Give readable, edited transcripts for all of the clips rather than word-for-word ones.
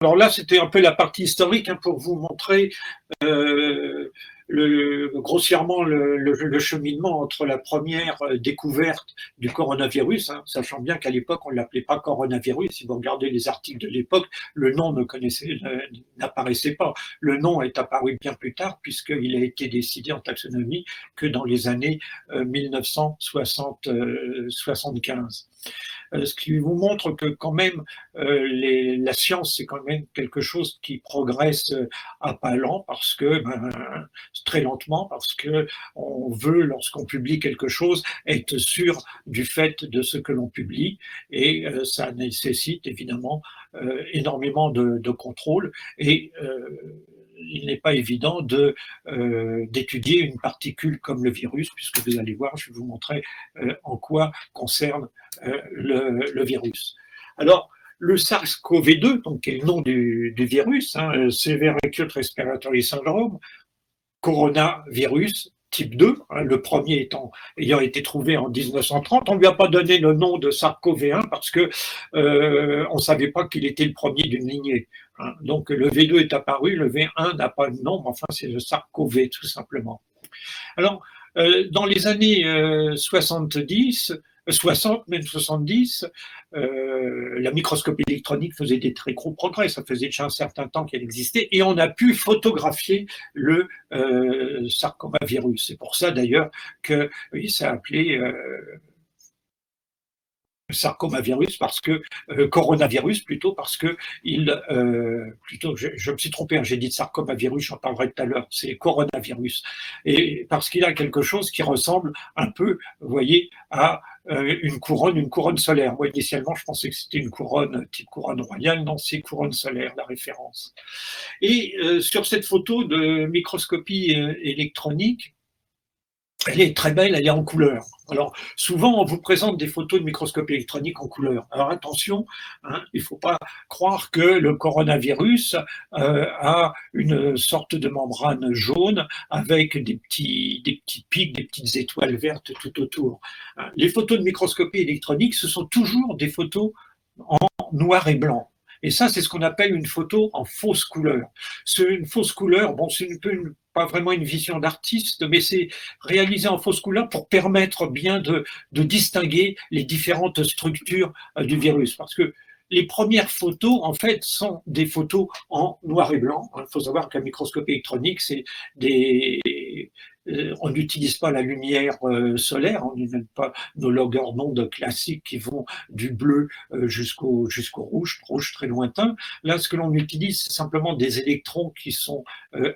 Alors là, c'était un peu la partie historique hein, pour vous montrer grossièrement le cheminement entre la première découverte du coronavirus, hein, sachant bien qu'à l'époque, on ne l'appelait pas coronavirus. Si vous regardez les articles de l'époque, le nom n'apparaissait pas. Le nom est apparu bien plus tard, puisqu'il a été décidé en taxonomie que dans les années 1975. Ce qui vous montre que quand même la science c'est quand même quelque chose qui progresse à pas lents parce que très lentement parce que on veut lorsqu'on publie quelque chose être sûr du fait de ce que l'on publie et ça nécessite évidemment énormément de contrôle et il n'est pas évident d'étudier une particule comme le virus, puisque vous allez voir, je vais vous montrer en quoi concerne le virus. Alors, le SARS-CoV-2, donc, qui est le nom du virus, hein, Severe Acute Respiratory Syndrome, coronavirus type 2, hein, le premier ayant été trouvé en 1930. On ne lui a pas donné le nom de SARS-CoV-1 parce que on ne savait pas qu'il était le premier d'une lignée. Hein. Donc le V2 est apparu, le V1 n'a pas de nom, mais enfin c'est le SARS-CoV tout simplement. Alors, dans les années 70, 60, même 70, la microscopie électronique faisait des très gros progrès, ça faisait déjà un certain temps qu'elle existait, et on a pu photographier le sarcomavirus. C'est pour ça d'ailleurs qu'il s'est appelé sarcomavirus parce que coronavirus plutôt parce que je me suis trompé, hein, j'ai dit sarcomavirus, j'en parlerai tout à l'heure, c'est coronavirus et parce qu'il a quelque chose qui ressemble un peu, vous voyez, à une couronne solaire. Moi initialement je pensais que c'était une couronne type couronne royale, non, c'est couronne solaire la référence. Et sur cette photo de microscopie électronique, elle est très belle, elle est en couleur. Alors, souvent, on vous présente des photos de microscopie électronique en couleur. Alors, attention, hein, il ne faut pas croire que le coronavirus a une sorte de membrane jaune avec des petits pics, des petites étoiles vertes tout autour. Les photos de microscopie électronique, ce sont toujours des photos en noir et blanc. Et ça, c'est ce qu'on appelle une photo en fausse couleur. C'est une fausse couleur, bon, c'est pas vraiment une vision d'artiste, mais c'est réalisé en fausse couleur pour permettre bien de distinguer les différentes structures du virus. Parce que les premières photos, en fait, sont des photos en noir et blanc. Il faut savoir qu'un microscope électronique, c'est on n'utilise pas la lumière solaire, on n'utilise pas nos longueurs d'onde classiques qui vont du bleu jusqu'au rouge très lointain. Là, ce que l'on utilise, c'est simplement des électrons qui sont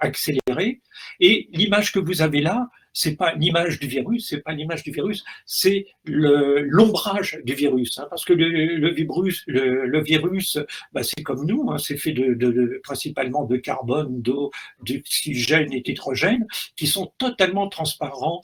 accélérés. Et l'image que vous avez là, c'est pas l'image du virus, c'est l'ombrage du virus, hein, parce que le virus, c'est comme nous, hein, c'est fait principalement de carbone, d'eau, d'oxygène et d'hydrogène, qui sont totalement transparents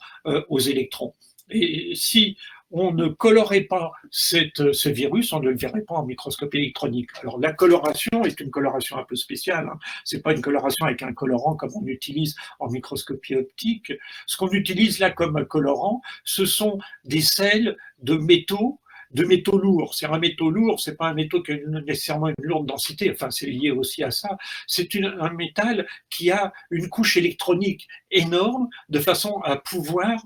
aux électrons. Et si on ne colorait pas ce virus, on ne le verrait pas en microscopie électronique. Alors la coloration est une coloration un peu spéciale, hein. C'est pas une coloration avec un colorant comme on utilise en microscopie optique. Ce qu'on utilise là comme colorant, ce sont des sels de métaux lourds. C'est un métaux lourd, c'est pas un métaux qui a nécessairement une lourde densité, enfin c'est lié aussi à ça. C'est un métal qui a une couche électronique énorme de façon à pouvoir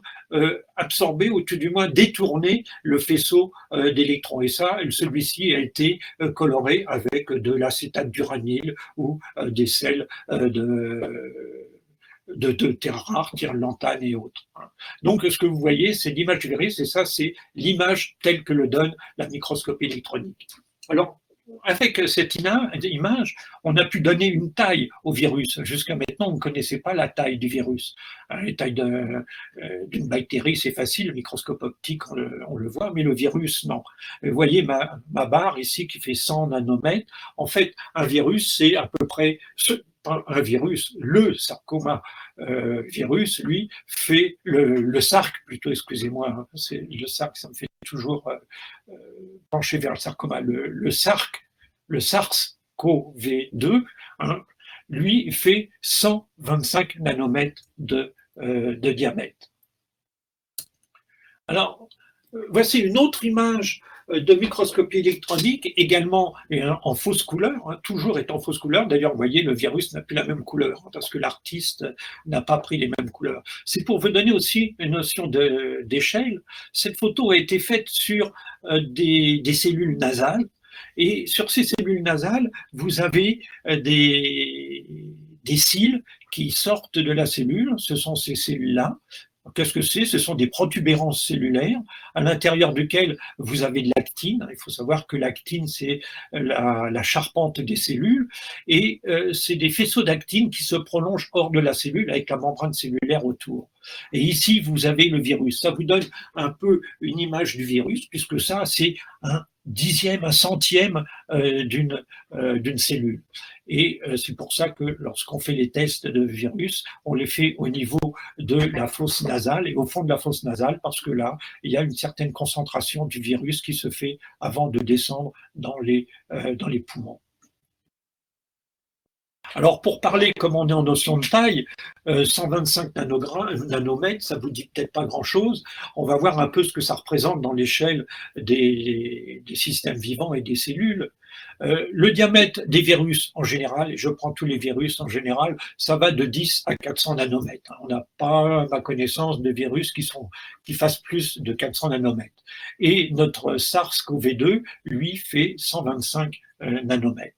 absorber ou tout du moins détourner le faisceau d'électrons. Et ça, celui-ci a été coloré avec de l'acétate d'uranyle ou des sels de terres rares, lantane et autres. Donc, ce que vous voyez, c'est l'image du virus, et ça, c'est l'image telle que le donne la microscopie électronique. Alors, avec cette image, on a pu donner une taille au virus. Jusqu'à maintenant, on ne connaissait pas la taille du virus. La taille d'une bactérie, c'est facile, le microscope optique, on le voit, mais le virus, non. Vous voyez ma barre ici qui fait 100 nanomètres. En fait, un virus, c'est à peu près un virus, le sarcoma virus, lui, fait le SARC plutôt, excusez-moi, hein, c'est le SARC, ça me fait toujours pencher vers le sarcoma. Le SARC, le SARS-CoV-2, hein, lui fait 125 nanomètres de diamètre. Alors, Voici une autre image de microscopie électronique, également en fausse couleur, hein, toujours est en fausse couleur. D'ailleurs, vous voyez, le virus n'a plus la même couleur, hein, parce que l'artiste n'a pas pris les mêmes couleurs. C'est pour vous donner aussi une notion d'échelle. Cette photo a été faite sur des cellules nasales, et sur ces cellules nasales, vous avez des cils qui sortent de la cellule. Ce sont ces cellules-là. Qu'est-ce que c'est? Ce sont des protubérances cellulaires à l'intérieur duquel vous avez de l'actine. Il faut savoir que l'actine, c'est la charpente des cellules, et c'est des faisceaux d'actine qui se prolongent hors de la cellule avec la membrane cellulaire autour. Et ici, vous avez le virus. Ça vous donne un peu une image du virus, puisque ça, c'est un dixième, un centième d'une cellule. Et c'est pour ça que lorsqu'on fait les tests de virus, on les fait au niveau de la fosse nasale et au fond de la fosse nasale, parce que là, il y a une certaine concentration du virus qui se fait avant de descendre dans les poumons. Alors, pour parler comme on est en notion de taille, 125 nanomètres, ça vous dit peut-être pas grand-chose. On va voir un peu ce que ça représente dans l'échelle des systèmes vivants et des cellules. Le diamètre des virus en général, et je prends tous les virus en général, ça va de 10 à 400 nanomètres. On n'a pas, à ma connaissance, de virus qui fassent plus de 400 nanomètres. Et notre SARS-CoV-2, lui, fait 125 nanomètres.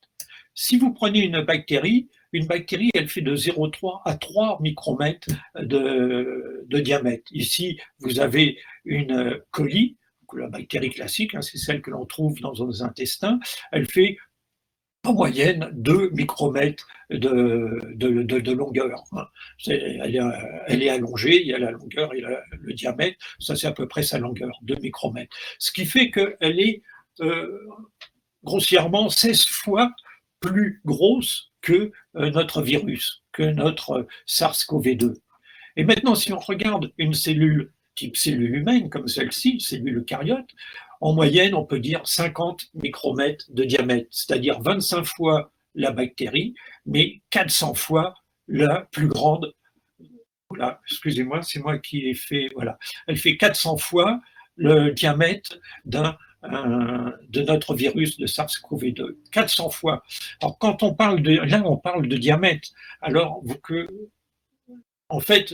Si vous prenez une bactérie, elle fait de 0,3 à 3 micromètres de diamètre. Ici, vous avez une coli, la bactérie classique, hein, c'est celle que l'on trouve dans nos intestins. Elle fait en moyenne 2 micromètres de longueur. Elle est allongée, il y a la longueur et le diamètre, ça c'est à peu près sa longueur, 2 micromètres. Ce qui fait qu'elle est grossièrement 16 fois plus grosse que notre virus, que notre SARS-CoV-2. Et maintenant, si on regarde une cellule type cellule humaine, comme celle-ci, cellule eucaryote, en moyenne, on peut dire 50 micromètres de diamètre, c'est-à-dire 25 fois la bactérie, mais 400 fois la plus grande. Voilà, excusez-moi, c'est moi qui ai fait. Voilà, elle fait 400 fois le diamètre de notre virus de SARS-CoV-2, 400 fois. Alors, quand on parle là, on parle de diamètre. Alors, en fait,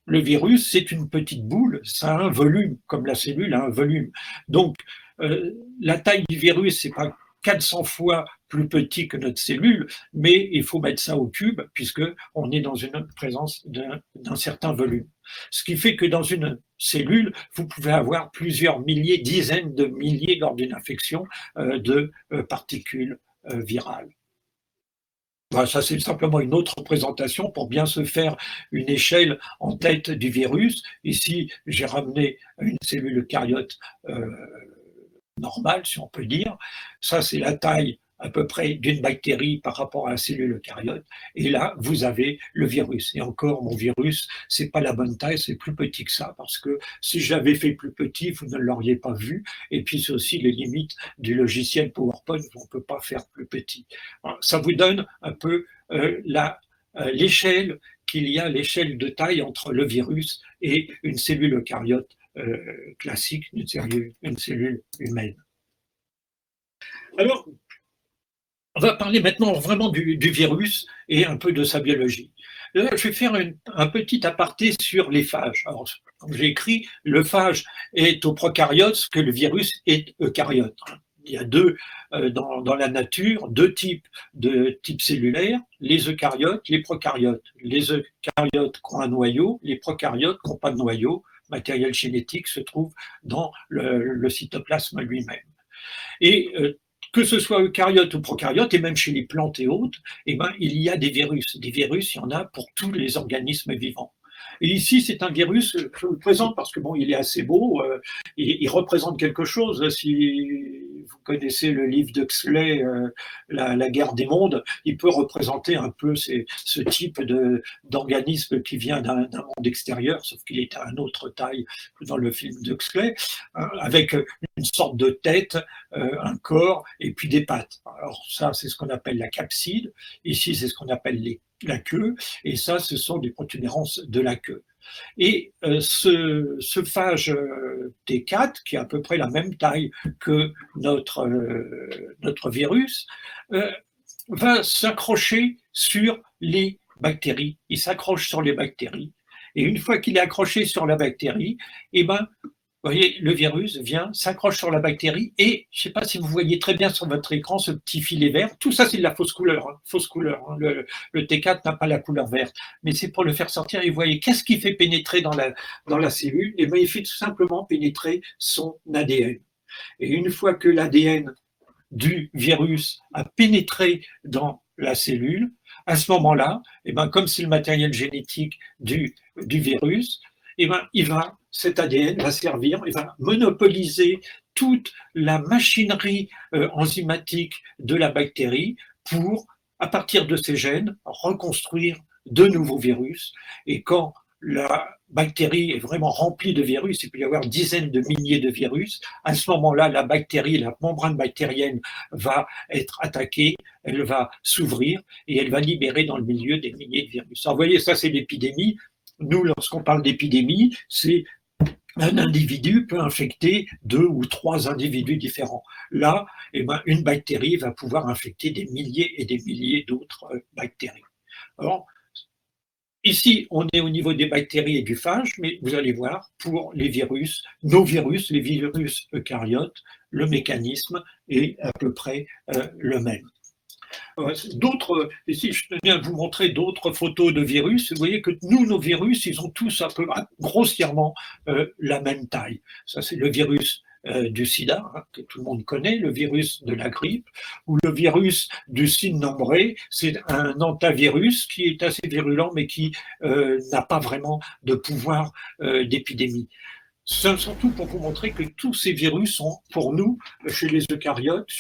le virus, c'est une petite boule, ça a un volume, comme la cellule a un volume. Donc, la taille du virus, c'est pas 400 fois plus petit que notre cellule, mais il faut mettre ça au cube, puisqu'on est dans une présence d'un certain volume. Ce qui fait que dans une cellule, vous pouvez avoir plusieurs milliers, dizaines de milliers lors d'une infection de particules virales. Voilà, ça, c'est simplement une autre représentation pour bien se faire une échelle en tête du virus. Ici, j'ai ramené une cellule eucaryote normale, si on peut dire. Ça, c'est la taille à peu près d'une bactérie par rapport à la cellule eucaryote. Et là, vous avez le virus. Et encore, mon virus, c'est pas la bonne taille, c'est plus petit que ça, parce que si je l'avais fait plus petit, vous ne l'auriez pas vu. Et puis, c'est aussi les limites du logiciel PowerPoint, on ne peut pas faire plus petit. Alors, ça vous donne un peu l'échelle qu'il y a, l'échelle de taille entre le virus et une cellule eucaryote classique, une cellule humaine. Alors, on va parler maintenant vraiment du virus et un peu de sa biologie. Là, je vais faire un petit aparté sur les phages. Alors, comme j'ai écrit, le phage est au prokaryote ce que le virus est eucaryote. Il y a dans la nature deux types cellulaires, les eucaryotes, les prokaryotes. Les eucaryotes qui ont un noyau, les prokaryotes qui n'ont pas de noyau. Matériel génétique se trouve dans le cytoplasme lui-même. Et que ce soit eucaryote ou prokaryote, et même chez les plantes et autres, eh ben, il y a des virus. Des virus, il y en a pour tous les organismes vivants. Et ici, c'est un virus, je vous le présente parce que bon, il est assez beau, il représente quelque chose. Si vous connaissez le livre d'Huxley, la guerre des mondes, il peut représenter un peu ce type d'organisme qui vient d'un monde extérieur, sauf qu'il est à une autre taille que dans le film d'Huxley, avec une sorte de tête, un corps et puis des pattes. Alors ça, c'est ce qu'on appelle la capside. Ici, c'est ce qu'on appelle la queue. Et ça, ce sont des protubérances de la queue. Et ce phage T4, qui a à peu près la même taille que notre virus, va s'accrocher sur les bactéries. Il s'accroche sur les bactéries. Et une fois qu'il est accroché sur la bactérie, eh ben, vous voyez, le virus vient, s'accroche sur la bactérie et je ne sais pas si vous voyez très bien sur votre écran ce petit filet vert. Tout ça, c'est de la fausse couleur. Hein, fausse couleur hein. Le T4 n'a pas la couleur verte, mais c'est pour le faire sortir. Et vous voyez, qu'est-ce qui fait pénétrer dans la cellule? Eh bien, il fait tout simplement pénétrer son ADN. Et une fois que l'ADN du virus a pénétré dans la cellule, à ce moment-là, eh ben, comme c'est le matériel génétique du virus, eh ben, cet ADN va servir, il va monopoliser toute la machinerie enzymatique de la bactérie pour, à partir de ces gènes, reconstruire de nouveaux virus. Et quand la bactérie est vraiment remplie de virus, il peut y avoir dizaines de milliers de virus, à ce moment-là, la bactérie, la membrane bactérienne va être attaquée, elle va s'ouvrir et elle va libérer dans le milieu des milliers de virus. Alors, vous voyez, ça c'est l'épidémie. Nous, lorsqu'on parle d'épidémie, c'est un individu peut infecter 2 ou 3 individus différents. Là, eh ben, une bactérie va pouvoir infecter des milliers et des milliers d'autres bactéries. Alors, ici, on est au niveau des bactéries et du phage, mais vous allez voir, pour les virus, nos virus, les virus eucaryotes, le mécanisme est à peu près le même. Ici, je tenais à vous montrer d'autres photos de virus. Vous voyez que nous, nos virus, ils ont tous un peu grossièrement la même taille. Ça, c'est le virus du sida, hein, que tout le monde connaît, le virus de la grippe, ou le virus du Guillain-Barré, c'est un hantavirus qui est assez virulent, mais qui n'a pas vraiment de pouvoir d'épidémie. C'est surtout pour vous montrer que tous ces virus sont, pour nous, chez les eucaryotes,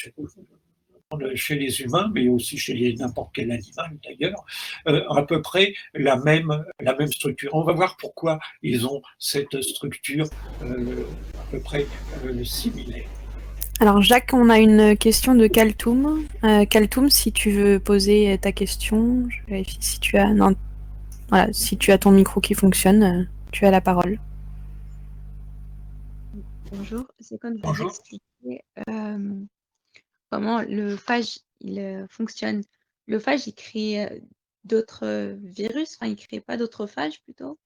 chez les humains, mais aussi chez n'importe quel animal d'ailleurs, à peu près la même structure. On va voir pourquoi ils ont cette structure à peu près similaire. Alors Jacques, on a une question de Kaltoum. Kaltoum, si tu veux poser ta question, je vérifie si tu as... Non. Voilà, si tu as ton micro qui fonctionne, tu as la parole. Bonjour, c'est comme vous expliquer comment le phage il fonctionne. Le phage, il crée d'autres virus, enfin, il crée pas d'autres phages plutôt?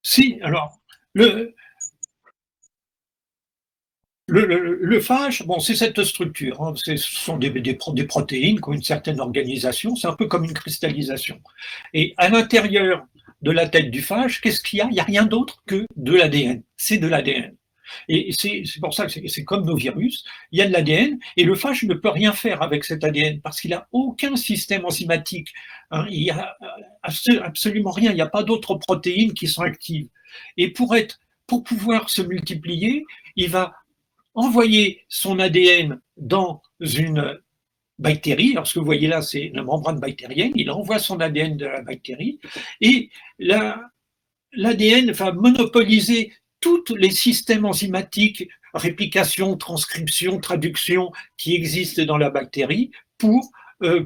Si, alors, le phage, bon, c'est cette structure, hein, ce sont des protéines qui ont une certaine organisation, c'est un peu comme une cristallisation. Et à l'intérieur de la tête du phage, qu'est-ce qu'il y a? Il n'y a rien d'autre que de l'ADN, c'est de l'ADN. Et c'est pour ça que c'est comme nos virus, il y a de l'ADN et le phage ne peut rien faire avec cet ADN parce qu'il n'a aucun système enzymatique. Hein, il n'y a absolument rien, il n'y a pas d'autres protéines qui sont actives. Et pour pouvoir se multiplier, il va envoyer son ADN dans une bactérie. Alors, ce que vous voyez là, c'est la membrane bactérienne. Il envoie son ADN de la bactérie et l'ADN va monopoliser tous les systèmes enzymatiques, réplication, transcription, traduction qui existent dans la bactérie pour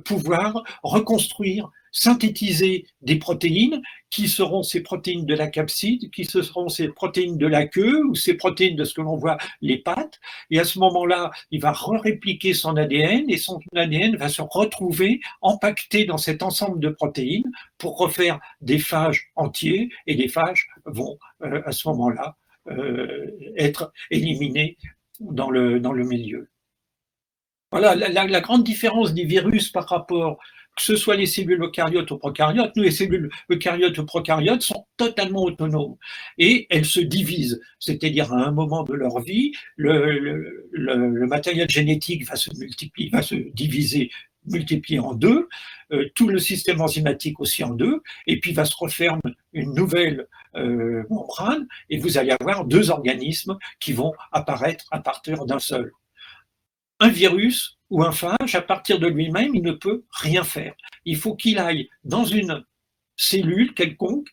pouvoir reconstruire, synthétiser des protéines qui seront ces protéines de la capside, qui seront ces protéines de la queue ou ces protéines de ce que l'on voit les pattes. Et à ce moment-là, il va répliquer son ADN et son ADN va se retrouver empaqueté dans cet ensemble de protéines pour refaire des phages entiers et les phages vont à ce moment-là être éliminés dans le milieu. Voilà la grande différence des virus par rapport, que ce soit les cellules eucaryotes ou prokaryotes. Nous, les cellules eucaryotes ou prokaryotes sont totalement autonomes et elles se divisent, c'est-à-dire à un moment de leur vie, le matériel génétique va se multiplier, va se diviser, multiplier en deux, tout le système enzymatique aussi en deux, et puis va se refermer une nouvelle membrane, et vous allez avoir 2 organismes qui vont apparaître à partir d'un seul. Un virus ou un phage, à partir de lui-même, il ne peut rien faire. Il faut qu'il aille dans une cellule quelconque,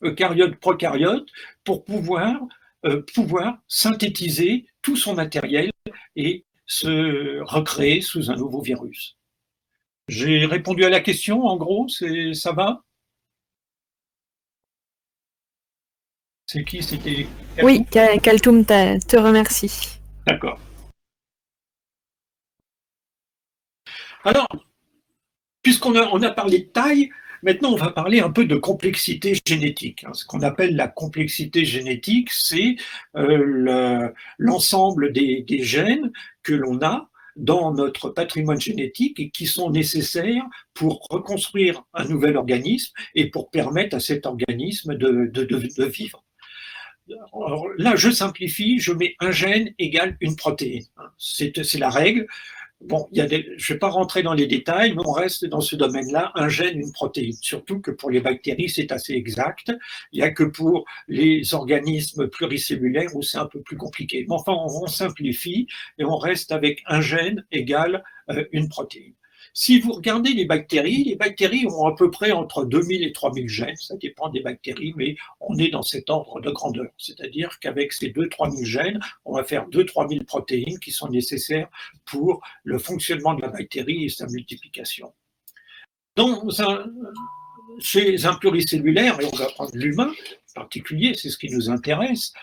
eucaryote, prokaryote, pour pouvoir synthétiser tout son matériel et se recréer sous un nouveau virus. J'ai répondu à la question, en gros, ça va? C'est qui? C'était Oui, Kaltoum te remercie. D'accord. Alors, puisqu'on a parlé de taille, maintenant on va parler un peu de complexité génétique. Ce qu'on appelle la complexité génétique, c'est l'ensemble des gènes que l'on a dans notre patrimoine génétique et qui sont nécessaires pour reconstruire un nouvel organisme et pour permettre à cet organisme de vivre. Alors là, je simplifie, je mets un gène égale une protéine. C'est la règle. Bon, je ne vais pas rentrer dans les détails, mais on reste dans ce domaine-là, un gène, une protéine. Surtout que pour les bactéries, c'est assez exact. Il n'y a que pour les organismes pluricellulaires où c'est un peu plus compliqué. Mais enfin, on simplifie et on reste avec un gène égale une protéine. Si vous regardez les bactéries ont à peu près entre 2000 et 3000 gènes, ça dépend des bactéries, mais on est dans cet ordre de grandeur. C'est-à-dire qu'avec ces 2-3 000 gènes, on va faire 2-3 000 protéines qui sont nécessaires pour le fonctionnement de la bactérie et sa multiplication. Chez un pluricellulaire, et on va prendre l'humain en particulier, c'est ce qui nous intéresse,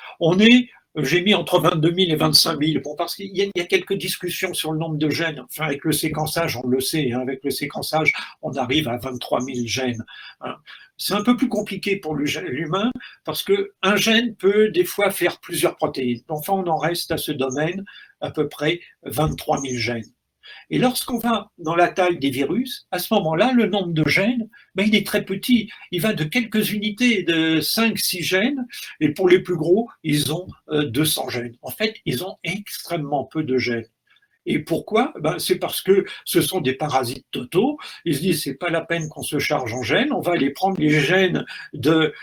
j'ai mis entre 22 000 et 25 000, bon, parce qu'il y a quelques discussions sur le nombre de gènes. Enfin, avec le séquençage, on le sait, hein, avec le séquençage, on arrive à 23 000 gènes. Hein. C'est un peu plus compliqué pour l'humain, parce qu'un gène peut des fois faire plusieurs protéines. Enfin, on en reste à ce domaine à peu près 23 000 gènes. Et lorsqu'on va dans la taille des virus, à ce moment-là, le nombre de gènes, il est très petit. Il va de quelques unités, de 5-6 gènes, et pour les plus gros, ils ont 200 gènes. En fait, ils ont extrêmement peu de gènes. Et pourquoi? C'est parce que ce sont des parasites totaux. Ils se disent, c'est pas la peine qu'on se charge en gènes, on va aller prendre les gènes de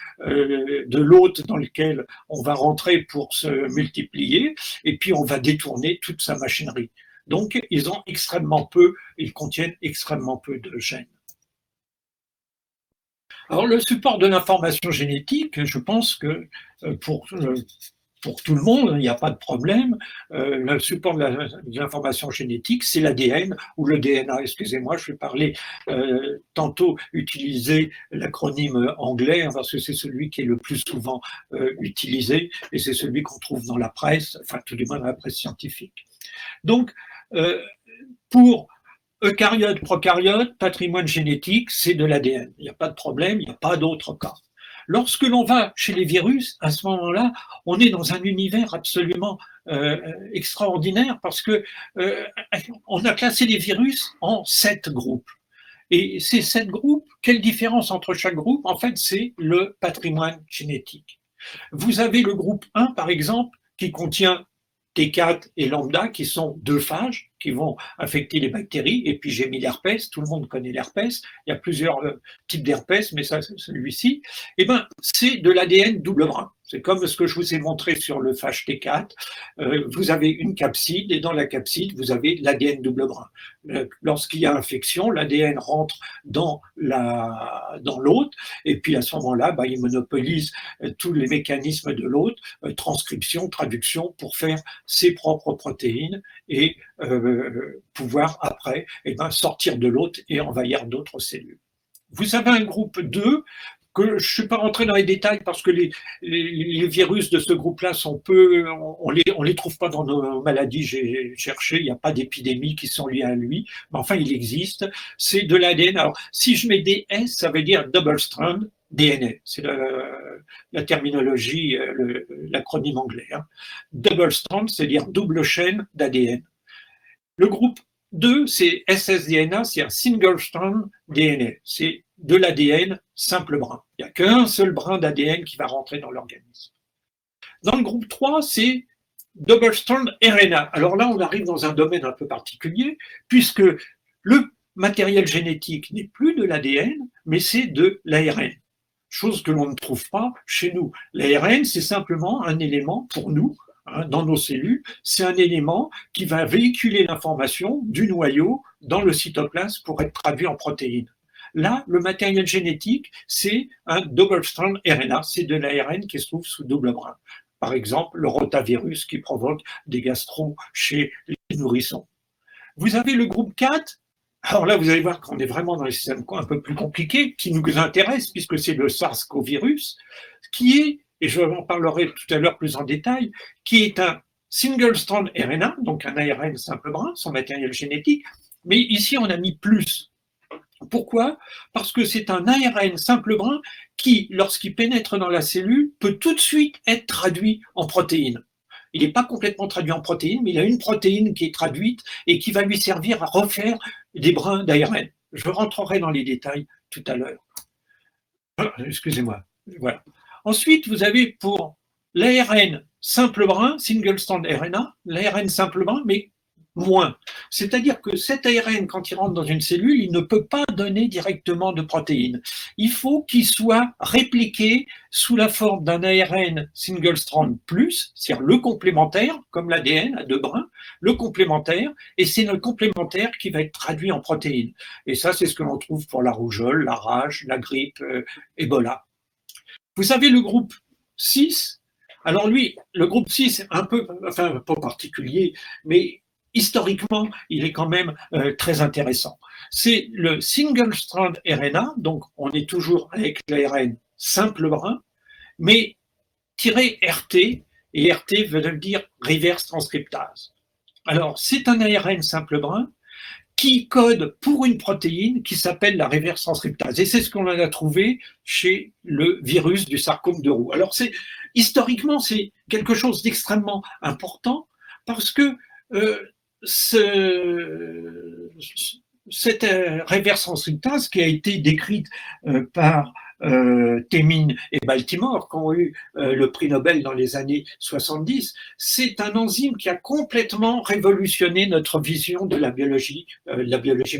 l'hôte dans lequel on va rentrer pour se multiplier, et puis on va détourner toute sa machinerie. Donc, ils contiennent extrêmement peu de gènes. Alors, le support de l'information génétique, je pense que pour tout le monde, il n'y a pas de problème. Le support de l'information génétique, c'est l'ADN ou le DNA. Excusez-moi, je vais parler tantôt utiliser l'acronyme anglais parce que c'est celui qui est le plus souvent utilisé et c'est celui qu'on trouve dans la presse, enfin tout du moins dans la presse scientifique. Donc, pour eucaryotes, prokaryotes, patrimoine génétique, c'est de l'ADN. Il n'y a pas de problème, il n'y a pas d'autre cas. Lorsque l'on va chez les virus, à ce moment-là, on est dans un univers absolument extraordinaire parce que on a classé les virus en 7 groupes. Et ces 7 groupes, quelle différence entre chaque groupe? En fait, c'est le patrimoine génétique. Vous avez le groupe 1, par exemple, qui contient T4 et lambda, qui sont 2 phages, qui vont affecter les bactéries. Et puis j'ai mis l'herpès, tout le monde connaît l'herpès. Il y a plusieurs types d'herpès, mais ça, celui-ci, c'est de l'ADN double brin. C'est comme ce que je vous ai montré sur le phage T4. Vous avez une capside et dans la capside, vous avez l'ADN double brin. Lorsqu'il y a infection, l'ADN rentre dans l'hôte et puis à ce moment-là, il monopolise tous les mécanismes de l'hôte, transcription, traduction, pour faire ses propres protéines et pouvoir après sortir de l'hôte et envahir d'autres cellules. Vous avez un groupe 2 que je ne suis pas rentré dans les détails parce que les virus de ce groupe-là sont peu, on les trouve pas dans nos maladies, j'ai cherché, il n'y a pas d'épidémie qui sont liées à lui, mais enfin il existe, c'est de l'ADN. Alors si je mets des S, ça veut dire double strand DNA, c'est la terminologie, l'acronyme anglais. Hein. Double strand, c'est-à-dire double chaîne d'ADN. Le groupe 2, c'est ssDNA, c'est un single strand DNA, c'est de l'ADN simple brin. Il n'y a qu'un seul brin d'ADN qui va rentrer dans l'organisme. Dans le groupe 3, c'est double strand RNA. Alors là, on arrive dans un domaine un peu particulier, puisque le matériel génétique n'est plus de l'ADN, mais c'est de l'ARN. Chose que l'on ne trouve pas chez nous. L'ARN, c'est simplement un élément pour nous, dans nos cellules, c'est un élément qui va véhiculer l'information du noyau dans le cytoplasme pour être traduit en protéines. Là, le matériel génétique, c'est un double strand RNA, c'est de l'ARN qui se trouve sous double brin. Par exemple, le rotavirus qui provoque des gastro chez les nourrissons. Vous avez le groupe 4. Alors là, vous allez voir qu'on est vraiment dans les systèmes un peu plus compliqués, qui nous intéressent, puisque c'est le SARS-CoV, qui est et je en parlerai tout à l'heure plus en détail, qui est un single-strand RNA, donc un ARN simple brin, son matériel génétique, mais ici on a mis plus. Pourquoi? Parce que c'est un ARN simple brin qui, lorsqu'il pénètre dans la cellule, peut tout de suite être traduit en protéine. Il n'est pas complètement traduit en protéine, mais il a une protéine qui est traduite et qui va lui servir à refaire des brins d'ARN. Je rentrerai dans les détails tout à l'heure. Excusez-moi. Voilà. Ensuite, vous avez pour l'ARN simple brin, single strand RNA, l'ARN simple brin, mais moins. C'est-à-dire que cet ARN, quand il rentre dans une cellule, il ne peut pas donner directement de protéines. Il faut qu'il soit répliqué sous la forme d'un ARN single strand plus, c'est-à-dire le complémentaire, comme l'ADN à deux brins, le complémentaire, et c'est le complémentaire qui va être traduit en protéines. Et ça, c'est ce que l'on trouve pour la rougeole, la rage, la grippe, Ebola. Vous savez, le groupe 6, alors lui, le groupe 6 est un peu, enfin, pas particulier, mais historiquement, il est quand même très intéressant. C'est le single-strand RNA, donc on est toujours avec l'ARN simple brin, mais tiré RT, et RT veut dire reverse transcriptase. Alors, c'est un ARN simple brin qui code pour une protéine qui s'appelle la reverse transcriptase. Et c'est ce qu'on a trouvé chez le virus du sarcome de Roux. Alors, historiquement, c'est quelque chose d'extrêmement important parce que cette reverse transcriptase qui a été décrite par Temin et Baltimore, qui ont eu le prix Nobel dans les années 70, c'est un enzyme qui a complètement révolutionné notre vision de la biologie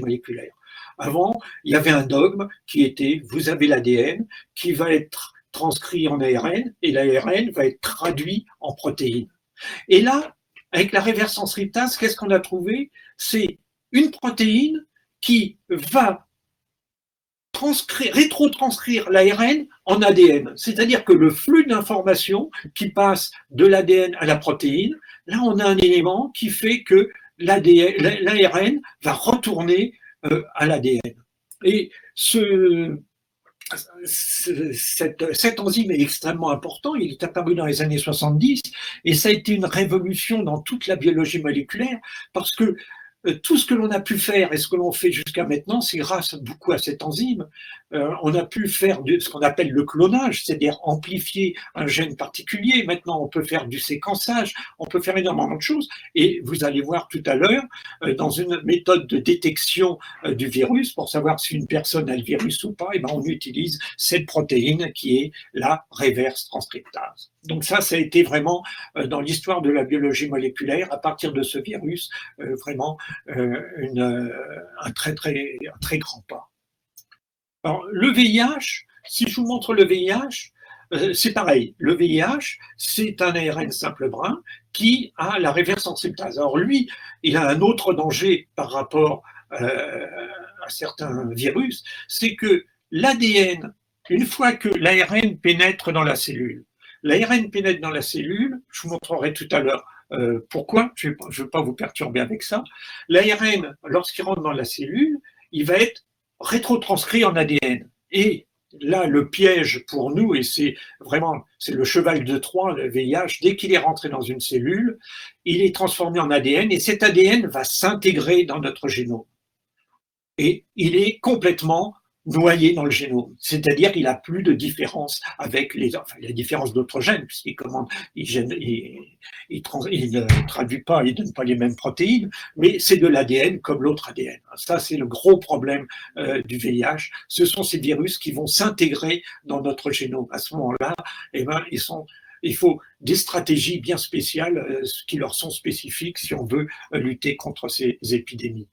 moléculaire. Avant, il y avait un dogme qui était, vous avez l'ADN qui va être transcrit en ARN et l'ARN va être traduit en protéines. Et là, avec la reverse transcriptase, qu'est-ce qu'on a trouvé? C'est une protéine qui va rétrotranscrire l'ARN en ADN. C'est-à-dire que le flux d'informations qui passe de l'ADN à la protéine, là on a un élément qui fait que l'ARN va retourner à l'ADN. Et cet enzyme est extrêmement important, il est apparu dans les années 70 et ça a été une révolution dans toute la biologie moléculaire parce que tout ce que l'on a pu faire et ce que l'on fait jusqu'à maintenant, c'est grâce beaucoup à cette enzyme. On a pu faire ce qu'on appelle le clonage, c'est-à-dire amplifier un gène particulier. Maintenant, on peut faire du séquençage, on peut faire énormément de choses. Et vous allez voir tout à l'heure, dans une méthode de détection du virus, pour savoir si une personne a le virus ou pas, et ben on utilise cette protéine qui est la reverse transcriptase. Donc ça a été vraiment, dans l'histoire de la biologie moléculaire, à partir de ce virus, vraiment un très grand pas. Alors, le VIH, si je vous montre le VIH, c'est pareil. Le VIH, c'est un ARN simple brin qui a la reverse transcriptase. Alors lui, il a un autre danger par rapport à certains virus, c'est que l'ADN, une fois que l'ARN pénètre dans la cellule, je vous montrerai tout à l'heure pourquoi, je ne veux pas vous perturber avec ça, l'ARN, lorsqu'il rentre dans la cellule, il va être rétrotranscrit en ADN. Et là, le piège pour nous, et c'est le cheval de Troie, le VIH, dès qu'il est rentré dans une cellule, il est transformé en ADN et cet ADN va s'intégrer dans notre génome. Et il est complètement noyé dans le génome, c'est-à-dire qu'il n'a plus de différence avec les différences d'autres gènes, puisqu'il ne traduit pas, il ne donne pas les mêmes protéines, mais c'est de l'ADN comme l'autre ADN. Ça, c'est le gros problème du VIH. Ce sont ces virus qui vont s'intégrer dans notre génome. À ce moment-là, il faut des stratégies bien spéciales qui leur sont spécifiques si on veut lutter contre ces épidémies.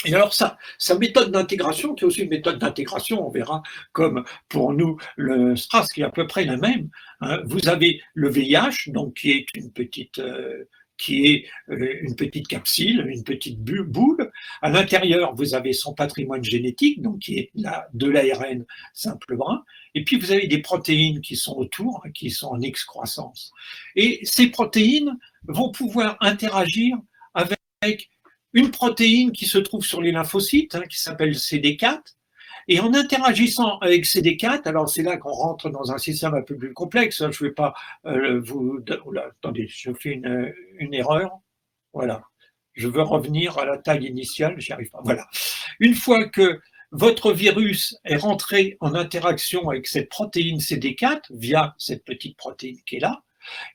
Et alors sa méthode d'intégration, qui est aussi une méthode d'intégration, on verra comme pour nous le SRAS, qui est à peu près la même. Hein. Vous avez le VIH, donc qui est une petite capsule, une petite boule. À l'intérieur, vous avez son patrimoine génétique, donc qui est de l'ARN simple brin. Et puis vous avez des protéines qui sont autour, qui sont en excroissance. Et ces protéines vont pouvoir interagir avec une protéine qui se trouve sur les lymphocytes, qui s'appelle CD4, Et en interagissant avec CD4, alors c'est là qu'on rentre dans un système un peu plus complexe, hein, je ne vais pas vous... Oula, attendez, je fais une erreur. Voilà. Je veux revenir à la taille initiale, j'y arrive pas. Voilà. Une fois que votre virus est rentré en interaction avec cette protéine CD4 via cette petite protéine qui est là,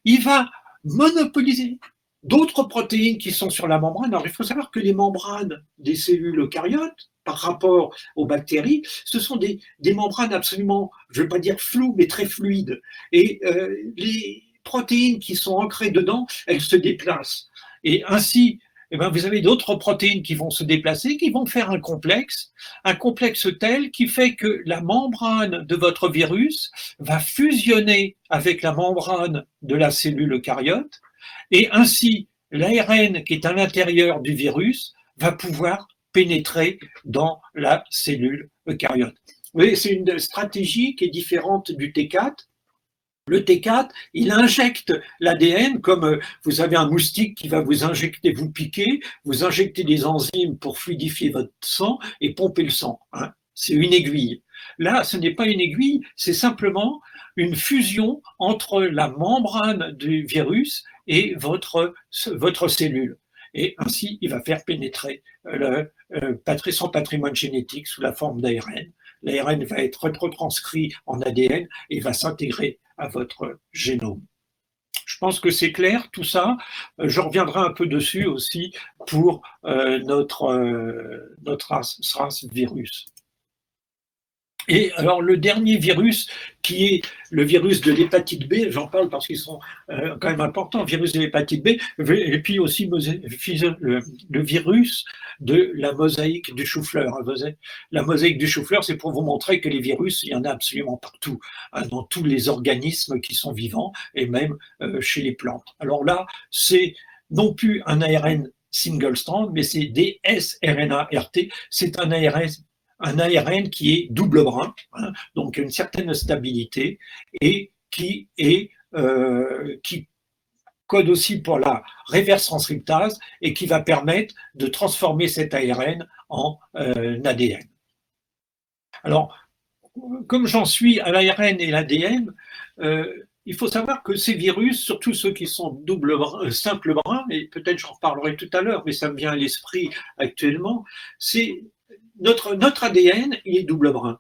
il va monopoliser d'autres protéines qui sont sur la membrane. Alors, il faut savoir que les membranes des cellules eucaryotes, par rapport aux bactéries, ce sont des membranes absolument, je ne vais pas dire floues, mais très fluides. Et les protéines qui sont ancrées dedans, elles se déplacent. Et ainsi, eh bien, vous avez d'autres protéines qui vont se déplacer, qui vont faire un complexe tel qui fait que la membrane de votre virus va fusionner avec la membrane de la cellule eucaryote, et ainsi l'ARN qui est à l'intérieur du virus va pouvoir pénétrer dans la cellule eucaryote. Vous voyez, c'est une stratégie qui est différente du T4. Le T4, il injecte l'ADN comme vous avez un moustique qui va vous injecter, vous piquer, vous injecter des enzymes pour fluidifier votre sang et pomper le sang. Hein. C'est une aiguille. Là, ce n'est pas une aiguille, c'est simplement une fusion entre la membrane du virus et votre cellule. Et ainsi, il va faire pénétrer son patrimoine génétique sous la forme d'ARN. L'ARN va être retranscrit en ADN et va s'intégrer à votre génome. Je pense que c'est clair tout ça. Je reviendrai un peu dessus aussi pour notre SARS virus. Et alors le dernier virus, qui est le virus de l'hépatite B, j'en parle parce qu'ils sont quand même importants, virus de l'hépatite B, et puis aussi le virus de la mosaïque du chou-fleur. La mosaïque du chou-fleur, c'est pour vous montrer que les virus, il y en a absolument partout, hein, dans tous les organismes qui sont vivants, et même chez les plantes. Alors là, c'est non plus un ARN single strand, mais c'est des sRNA-RT, c'est un ARN qui est double brin, hein, donc une certaine stabilité, et qui code aussi pour la reverse transcriptase et qui va permettre de transformer cet ARN en ADN. Alors, comme j'en suis à l'ARN et l'ADN, il faut savoir que ces virus, surtout ceux qui sont simple brin, et peut-être j'en reparlerai tout à l'heure, mais ça me vient à l'esprit actuellement, c'est notre ADN, il est double brin.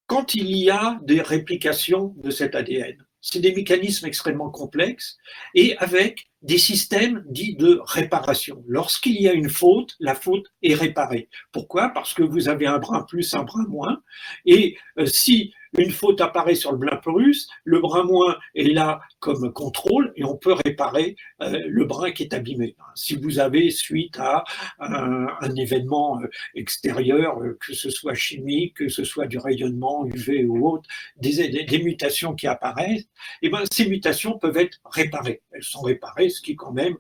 Quand il y a des réplications de cet ADN, c'est des mécanismes extrêmement complexes et avec des systèmes dits de réparation. Lorsqu'il y a une faute, la faute est réparée. Pourquoi? Parce que vous avez un brin plus, un brin moins. Et si une faute apparaît sur le brin plus, le brin moins est là comme contrôle et on peut réparer le brin qui est abîmé. Si vous avez, suite à un événement extérieur, que ce soit chimique, que ce soit du rayonnement UV ou autre, des mutations qui apparaissent, et ben, ces mutations peuvent être réparées. Elles sont réparées, ce qui quand même,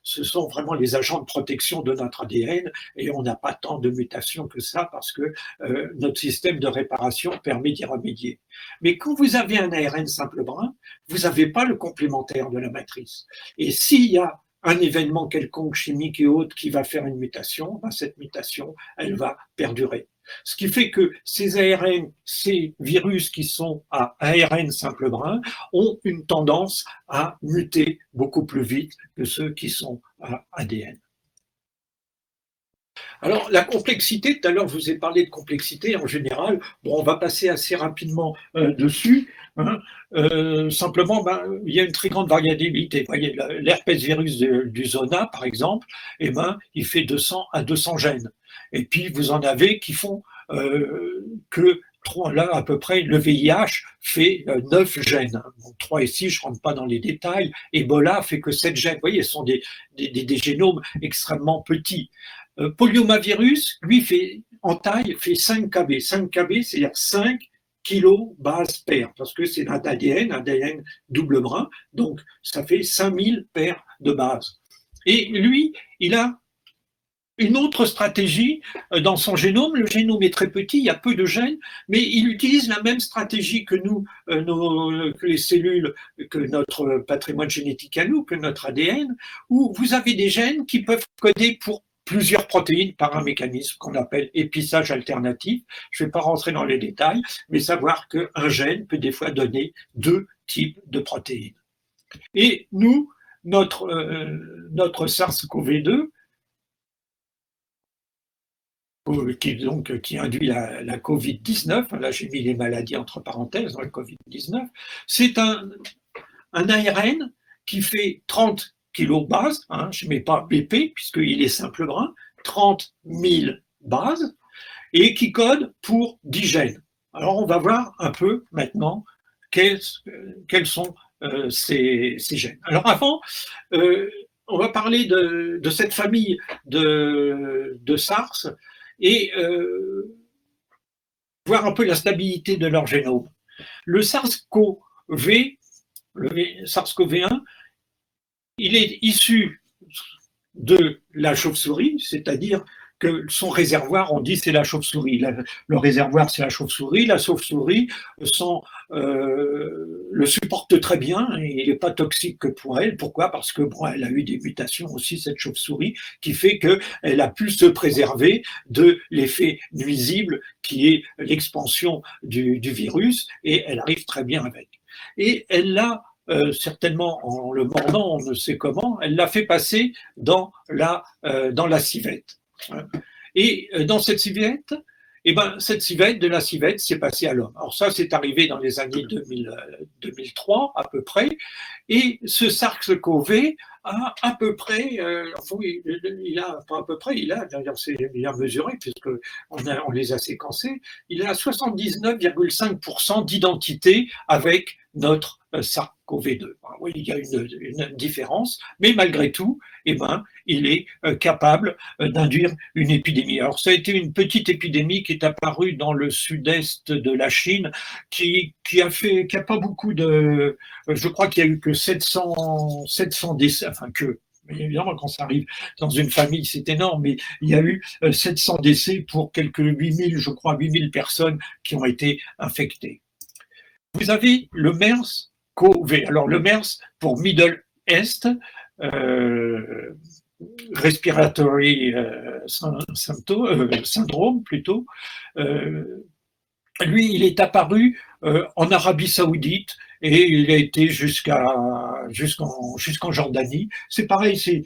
ce sont vraiment les agents de protection de notre ADN et on n'a pas tant de mutations que ça parce que notre système de réparation permet d'y remédier. Mais quand vous avez un ARN simple brin, vous n'avez pas le complémentaire de la matrice. Et s'il y a un événement quelconque chimique et autre qui va faire une mutation, ben cette mutation, elle va perdurer. Ce qui fait que ces ARN, ces virus qui sont à ARN simple brin, ont une tendance à muter beaucoup plus vite que ceux qui sont à ADN. Alors, la complexité, tout à l'heure, je vous ai parlé de complexité en général. Bon, on va passer assez rapidement dessus. Hein. Simplement, il y a une très grande variabilité. Vous voyez, l'herpès virus du zona, par exemple, eh ben, il fait 200 à 200 gènes. Et puis, vous en avez qui font que là, à peu près, le VIH fait 9 gènes. Bon, 3 et 6, je ne rentre pas dans les détails. Ebola fait que 7 gènes. Vous voyez, ce sont des génomes extrêmement petits. Poliomavirus, lui, en taille, fait 5 kb. 5 kb, c'est-à-dire 5 kilos base paire, parce que c'est un ADN double brin, donc ça fait 5000 paires de bases. Et lui, il a une autre stratégie dans son génome. Le génome est très petit, il y a peu de gènes, mais il utilise la même stratégie que nous, que les cellules, que notre patrimoine génétique à nous, que notre ADN, où vous avez des gènes qui peuvent coder pour plusieurs protéines par un mécanisme qu'on appelle épissage alternatif. Je ne vais pas rentrer dans les détails, mais savoir qu'un gène peut des fois donner 2 types de protéines. Et nous, notre SARS-CoV-2, qui induit la Covid-19, là j'ai mis les maladies entre parenthèses dans le Covid-19, c'est un ARN qui fait 30 kilobases, je ne mets pas BP puisqu'il est simple brun, 30 000 bases, et qui code pour 10 gènes. Alors on va voir un peu maintenant quels sont ces gènes. Alors avant, on va parler de cette famille de SARS et voir un peu la stabilité de leur génome. Le SARS-CoV-1, il est issu de la chauve-souris, c'est-à-dire que son réservoir, on dit c'est la chauve-souris. Le réservoir, c'est la chauve-souris. La chauve-souris le supporte très bien et il n'est pas toxique que pour elle. Pourquoi? Parce que elle a eu des mutations aussi, cette chauve-souris, qui fait qu'elle a pu se préserver de l'effet nuisible qui est l'expansion du virus et elle arrive très bien avec. Et elle l'a certainement en le mordant, on ne sait comment, elle l'a fait passer dans la civette. Et dans cette civette, cette civette, de la civette, c'est passé à l'homme. Alors ça, c'est arrivé dans les années 2003 à peu près, et ce SARS-CoV a à peu près, d'ailleurs c'est bien mesuré puisqu'on les a séquencés, il a 79,5% d'identité avec notre SARS-CoV-2. Oui, il y a une différence, mais malgré tout, il est capable d'induire une épidémie. Alors, ça a été une petite épidémie qui est apparue dans le sud-est de la Chine, qui a pas beaucoup de... Je crois qu'il n'y a eu que 700 décès, mais évidemment, quand ça arrive dans une famille, c'est énorme, mais il y a eu 700 décès pour quelques 8000 personnes qui ont été infectées. Vous avez le MERS-CoV. Alors, le MERS, pour Middle East, Respiratory Syndrome, plutôt, lui, il est apparu en Arabie Saoudite et il a été jusqu'en Jordanie. C'est pareil, c'est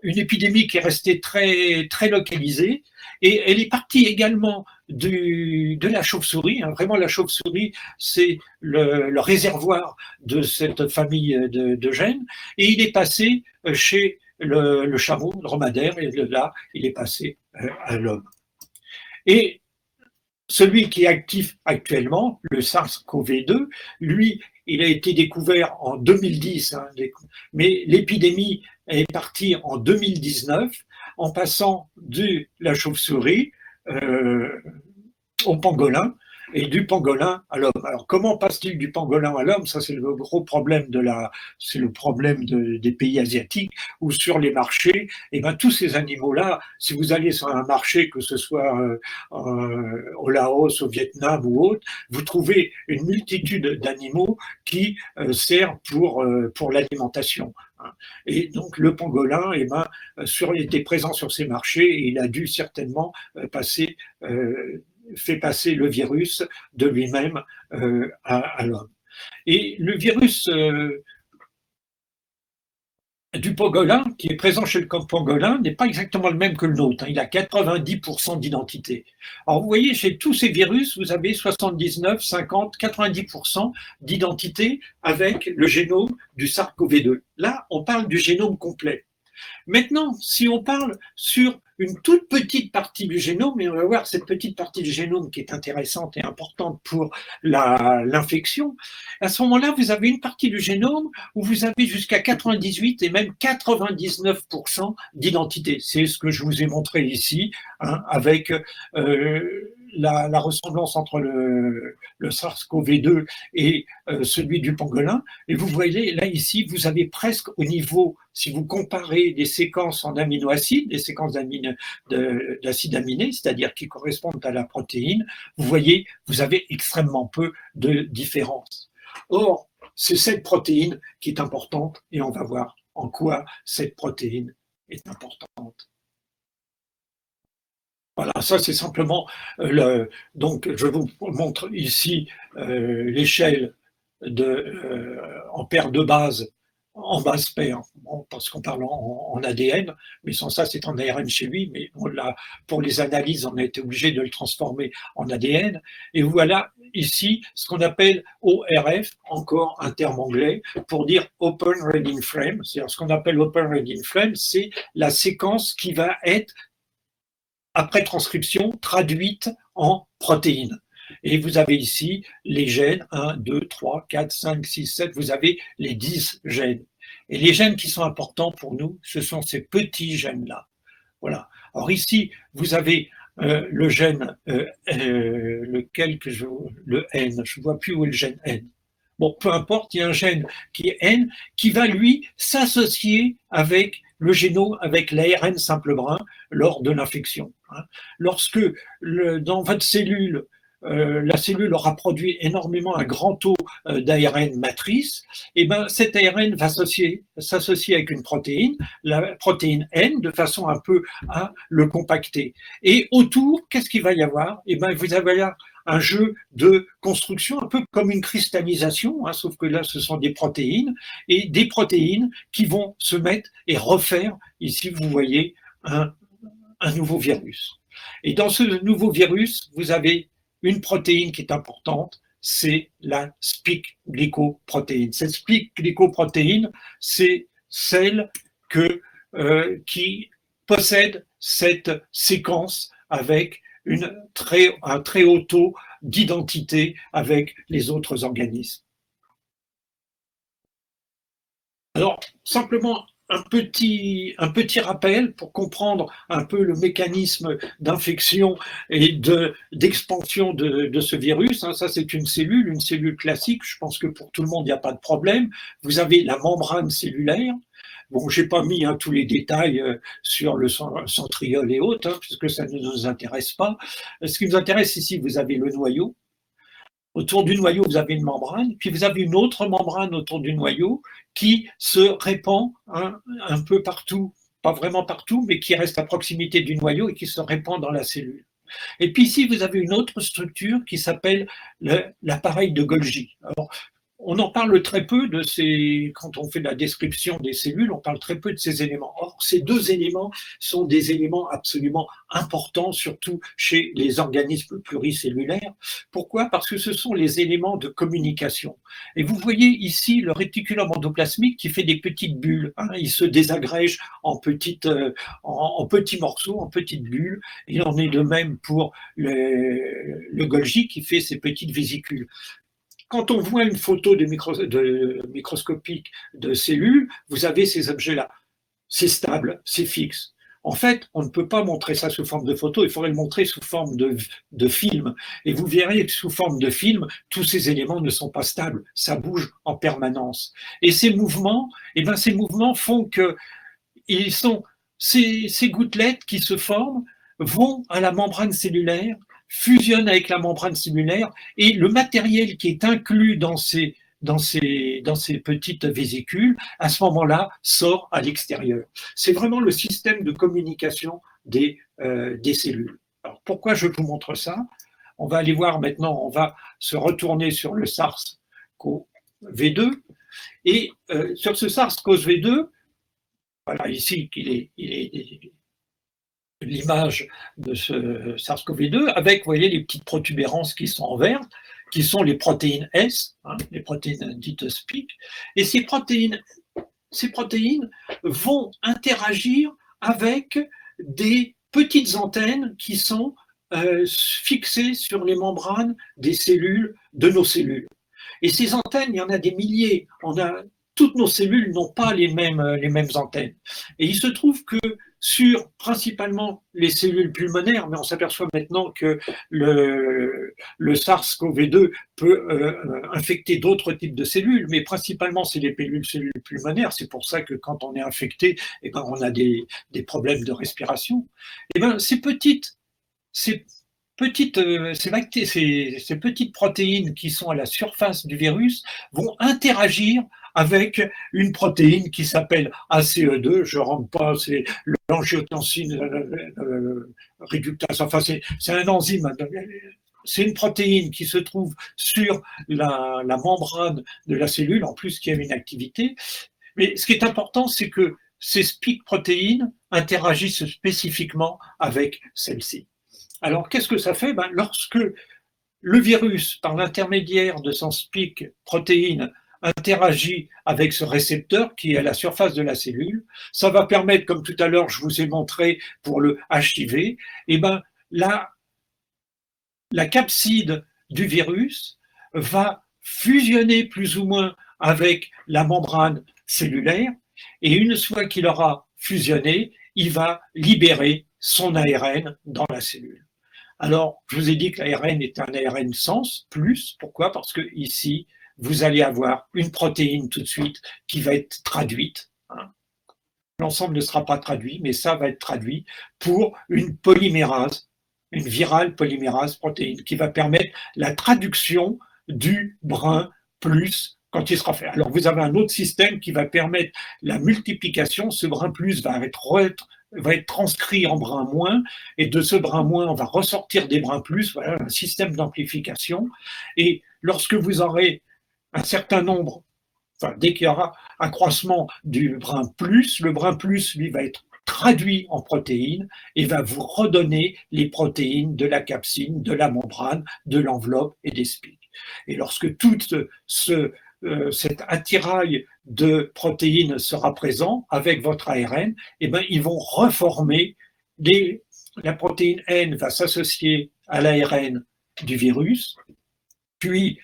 une épidémie qui est restée très, très localisée et elle est partie également de la chauve-souris. Vraiment, la chauve-souris, c'est le réservoir de cette famille de gènes et il est passé chez le chameau, le dromadaire, et de là, il est passé à l'homme. Et celui qui est actif actuellement, le SARS-CoV-2, lui, il a été découvert en 2010, mais l'épidémie est partie en 2019 en passant de la chauve-souris au pangolin et du pangolin à l'homme. Alors comment passe-t-il du pangolin à l'homme? Ça c'est le gros problème des pays asiatiques où sur les marchés, tous ces animaux-là, si vous allez sur un marché, que ce soit au Laos, au Vietnam ou autre, vous trouvez une multitude d'animaux qui servent pour l'alimentation. Et donc le pangolin était présent sur ces marchés et il a dû certainement fait passer le virus de lui-même à l'homme. Et le virus du pangolin, qui est présent chez le pangolin, n'est pas exactement le même que le nôtre. Il a 90% d'identité. Alors vous voyez, chez tous ces virus, vous avez 79, 50, 90% d'identité avec le génome du SARS-CoV-2. Là, on parle du génome complet. Maintenant, si on parle sur une toute petite partie du génome, et on va voir cette petite partie du génome qui est intéressante et importante pour l'infection, à ce moment-là, vous avez une partie du génome où vous avez jusqu'à 98 et même 99% d'identité. C'est ce que je vous ai montré ici, avec la ressemblance entre le SARS-CoV-2 et celui du pangolin. Et vous voyez, là, ici, vous avez presque au niveau, si vous comparez des séquences en aminoacides, des séquences d'acides aminés, c'est-à-dire qui correspondent à la protéine, vous voyez, vous avez extrêmement peu de différence. Or, c'est cette protéine qui est importante et on va voir en quoi cette protéine est importante. Voilà, ça c'est simplement donc je vous montre ici l'échelle en paire de base, en base paire, bon, parce qu'on parle en ADN, mais sans ça c'est en ARN chez lui, mais pour les analyses on a été obligé de le transformer en ADN. Et voilà ici ce qu'on appelle ORF, encore un terme anglais, pour dire Open Reading Frame. C'est-à-dire ce qu'on appelle Open Reading Frame, c'est la séquence qui va être après transcription, traduite en protéines. Et vous avez ici les gènes, 1, 2, 3, 4, 5, 6, 7, vous avez les 10 gènes. Et les gènes qui sont importants pour nous, ce sont ces petits gènes-là. Voilà. Alors ici, vous avez le gène, lequel que le N, je ne vois plus où est le gène N. Bon, peu importe, il y a un gène qui est N, qui va, lui, s'associer avec le génome, avec l'ARN simple brun lors de l'infection. Lorsque, dans votre cellule, la cellule aura produit énormément un grand taux d'ARN matrice, et ben cet ARN va s'associer avec une protéine, la protéine N, de façon un peu à le compacter. Et autour, qu'est-ce qu'il va y avoir? Et ben vous allez avoir un jeu de construction, un peu comme une cristallisation, sauf que là, ce sont des protéines, et des protéines qui vont se mettre et refaire, ici, vous voyez, un nouveau virus. Et dans ce nouveau virus, vous avez une protéine qui est importante, c'est la spike glycoprotéine. Cette spike glycoprotéine, c'est celle qui possède cette séquence avec un très haut taux d'identité avec les autres organismes. Alors, simplement un petit rappel pour comprendre un peu le mécanisme d'infection et d'expansion de ce virus. Ça, c'est une cellule classique. Je pense que pour tout le monde, il n'y a pas de problème. Vous avez la membrane cellulaire. Bon, je n'ai pas mis tous les détails sur le centriole et autres, puisque ça ne nous intéresse pas. Ce qui nous intéresse ici, vous avez le noyau. Autour du noyau, vous avez une membrane, puis vous avez une autre membrane autour du noyau qui se répand un peu partout, pas vraiment partout, mais qui reste à proximité du noyau et qui se répand dans la cellule. Et puis ici, vous avez une autre structure qui s'appelle l'appareil de Golgi. Alors, on en parle très peu quand on fait la description des cellules, on parle très peu de ces éléments. Or, ces deux éléments sont des éléments absolument importants, surtout chez les organismes pluricellulaires. Pourquoi? Parce que ce sont les éléments de communication. Et vous voyez ici le réticulum endoplasmique qui fait des petites bulles. Il se désagrège en petits morceaux, en petites bulles. Il en est de même pour le Golgi qui fait ces petites vésicules. Quand on voit une photo microscopique de cellules, vous avez ces objets-là. C'est stable, c'est fixe. En fait, on ne peut pas montrer ça sous forme de photo, il faudrait le montrer sous forme de film. Et vous verrez que sous forme de film, tous ces éléments ne sont pas stables, ça bouge en permanence. Et ces mouvements font que ces gouttelettes qui se forment vont à la membrane cellulaire, fusionne avec la membrane cellulaire et le matériel qui est inclus dans ces petites vésicules, à ce moment-là, sort à l'extérieur. C'est vraiment le système de communication des cellules. Alors, pourquoi je vous montre ça? On va aller voir maintenant, on va se retourner sur le SARS-CoV-2. Et sur ce SARS-CoV-2, voilà ici qu'il est l'image de ce SARS-CoV-2 avec, vous voyez, les petites protubérances qui sont en vert, qui sont les protéines S, les protéines dites SPIC. Et ces protéines vont interagir avec des petites antennes qui sont fixées sur les membranes des cellules, de nos cellules. Et ces antennes, il y en a des milliers. Toutes nos cellules n'ont pas les mêmes antennes. Et il se trouve que sur principalement les cellules pulmonaires, mais on s'aperçoit maintenant que le SARS-CoV-2 peut infecter d'autres types de cellules, mais principalement c'est les cellules pulmonaires. C'est pour ça que quand on est infecté, on a des problèmes de respiration. Ces petites protéines qui sont à la surface du virus vont interagir avec une protéine qui s'appelle ACE2, je ne rentre pas, c'est l'angiotensine réductase, enfin c'est un enzyme, c'est une protéine qui se trouve sur la membrane de la cellule, en plus qui a une activité. Mais ce qui est important, c'est que ces spike protéines interagissent spécifiquement avec celle-ci. Alors, qu'est-ce que ça fait? Lorsque le virus, par l'intermédiaire de son spike protéine, interagit avec ce récepteur qui est à la surface de la cellule, ça va permettre, comme tout à l'heure je vous ai montré pour le HIV, la capside du virus va fusionner plus ou moins avec la membrane cellulaire, et une fois qu'il aura fusionné, il va libérer son ARN dans la cellule. Alors, je vous ai dit que l'ARN est un ARN sens, plus, pourquoi? Parce que ici, vous allez avoir une protéine tout de suite qui va être traduite. L'ensemble ne sera pas traduit, mais ça va être traduit pour une polymérase, une virale polymérase protéine, qui va permettre la traduction du brin plus quand il sera fait. Alors, vous avez un autre système qui va permettre la multiplication. Ce brin plus va être transcrit en brin moins, et de ce brin moins, on va ressortir des brins plus. Voilà un système d'amplification. Et lorsque vous aurez un certain nombre, enfin, dès qu'il y aura accroissement du brin plus, le brin plus, lui, va être traduit en protéines et va vous redonner les protéines de la capsine, de la membrane, de l'enveloppe et des spics. Et lorsque tout cet attirail de protéines sera présent avec votre ARN, ils vont reformer la protéine N va s'associer à l'ARN du virus, puis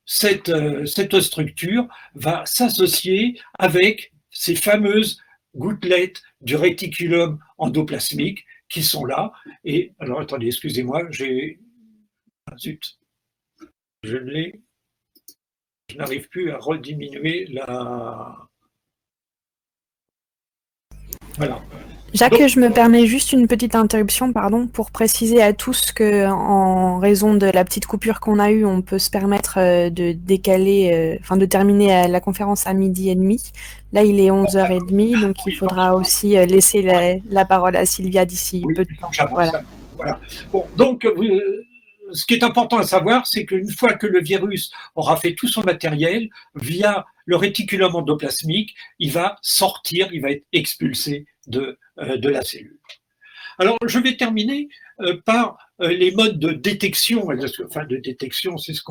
cette structure va s'associer avec ces fameuses gouttelettes du réticulum endoplasmique qui sont là. Et alors, attendez, excusez-moi, zut, je n'arrive plus à rediminuer la... Voilà. Jacques, donc, je me permets juste une petite interruption, pardon, pour préciser à tous que, en raison de la petite coupure qu'on a eue, on peut se permettre de décaler, de terminer la conférence à 12h30. Là, il est 11h30, donc il faudra aussi laisser la parole à Sylvia d'ici peu de temps. Voilà. Bon, donc, ce qui est important à savoir, c'est qu'une fois que le virus aura fait tout son matériel, via le réticulum endoplasmique, il va sortir, il va être expulsé de la cellule. Alors, je vais terminer par les modes de détection, c'est ce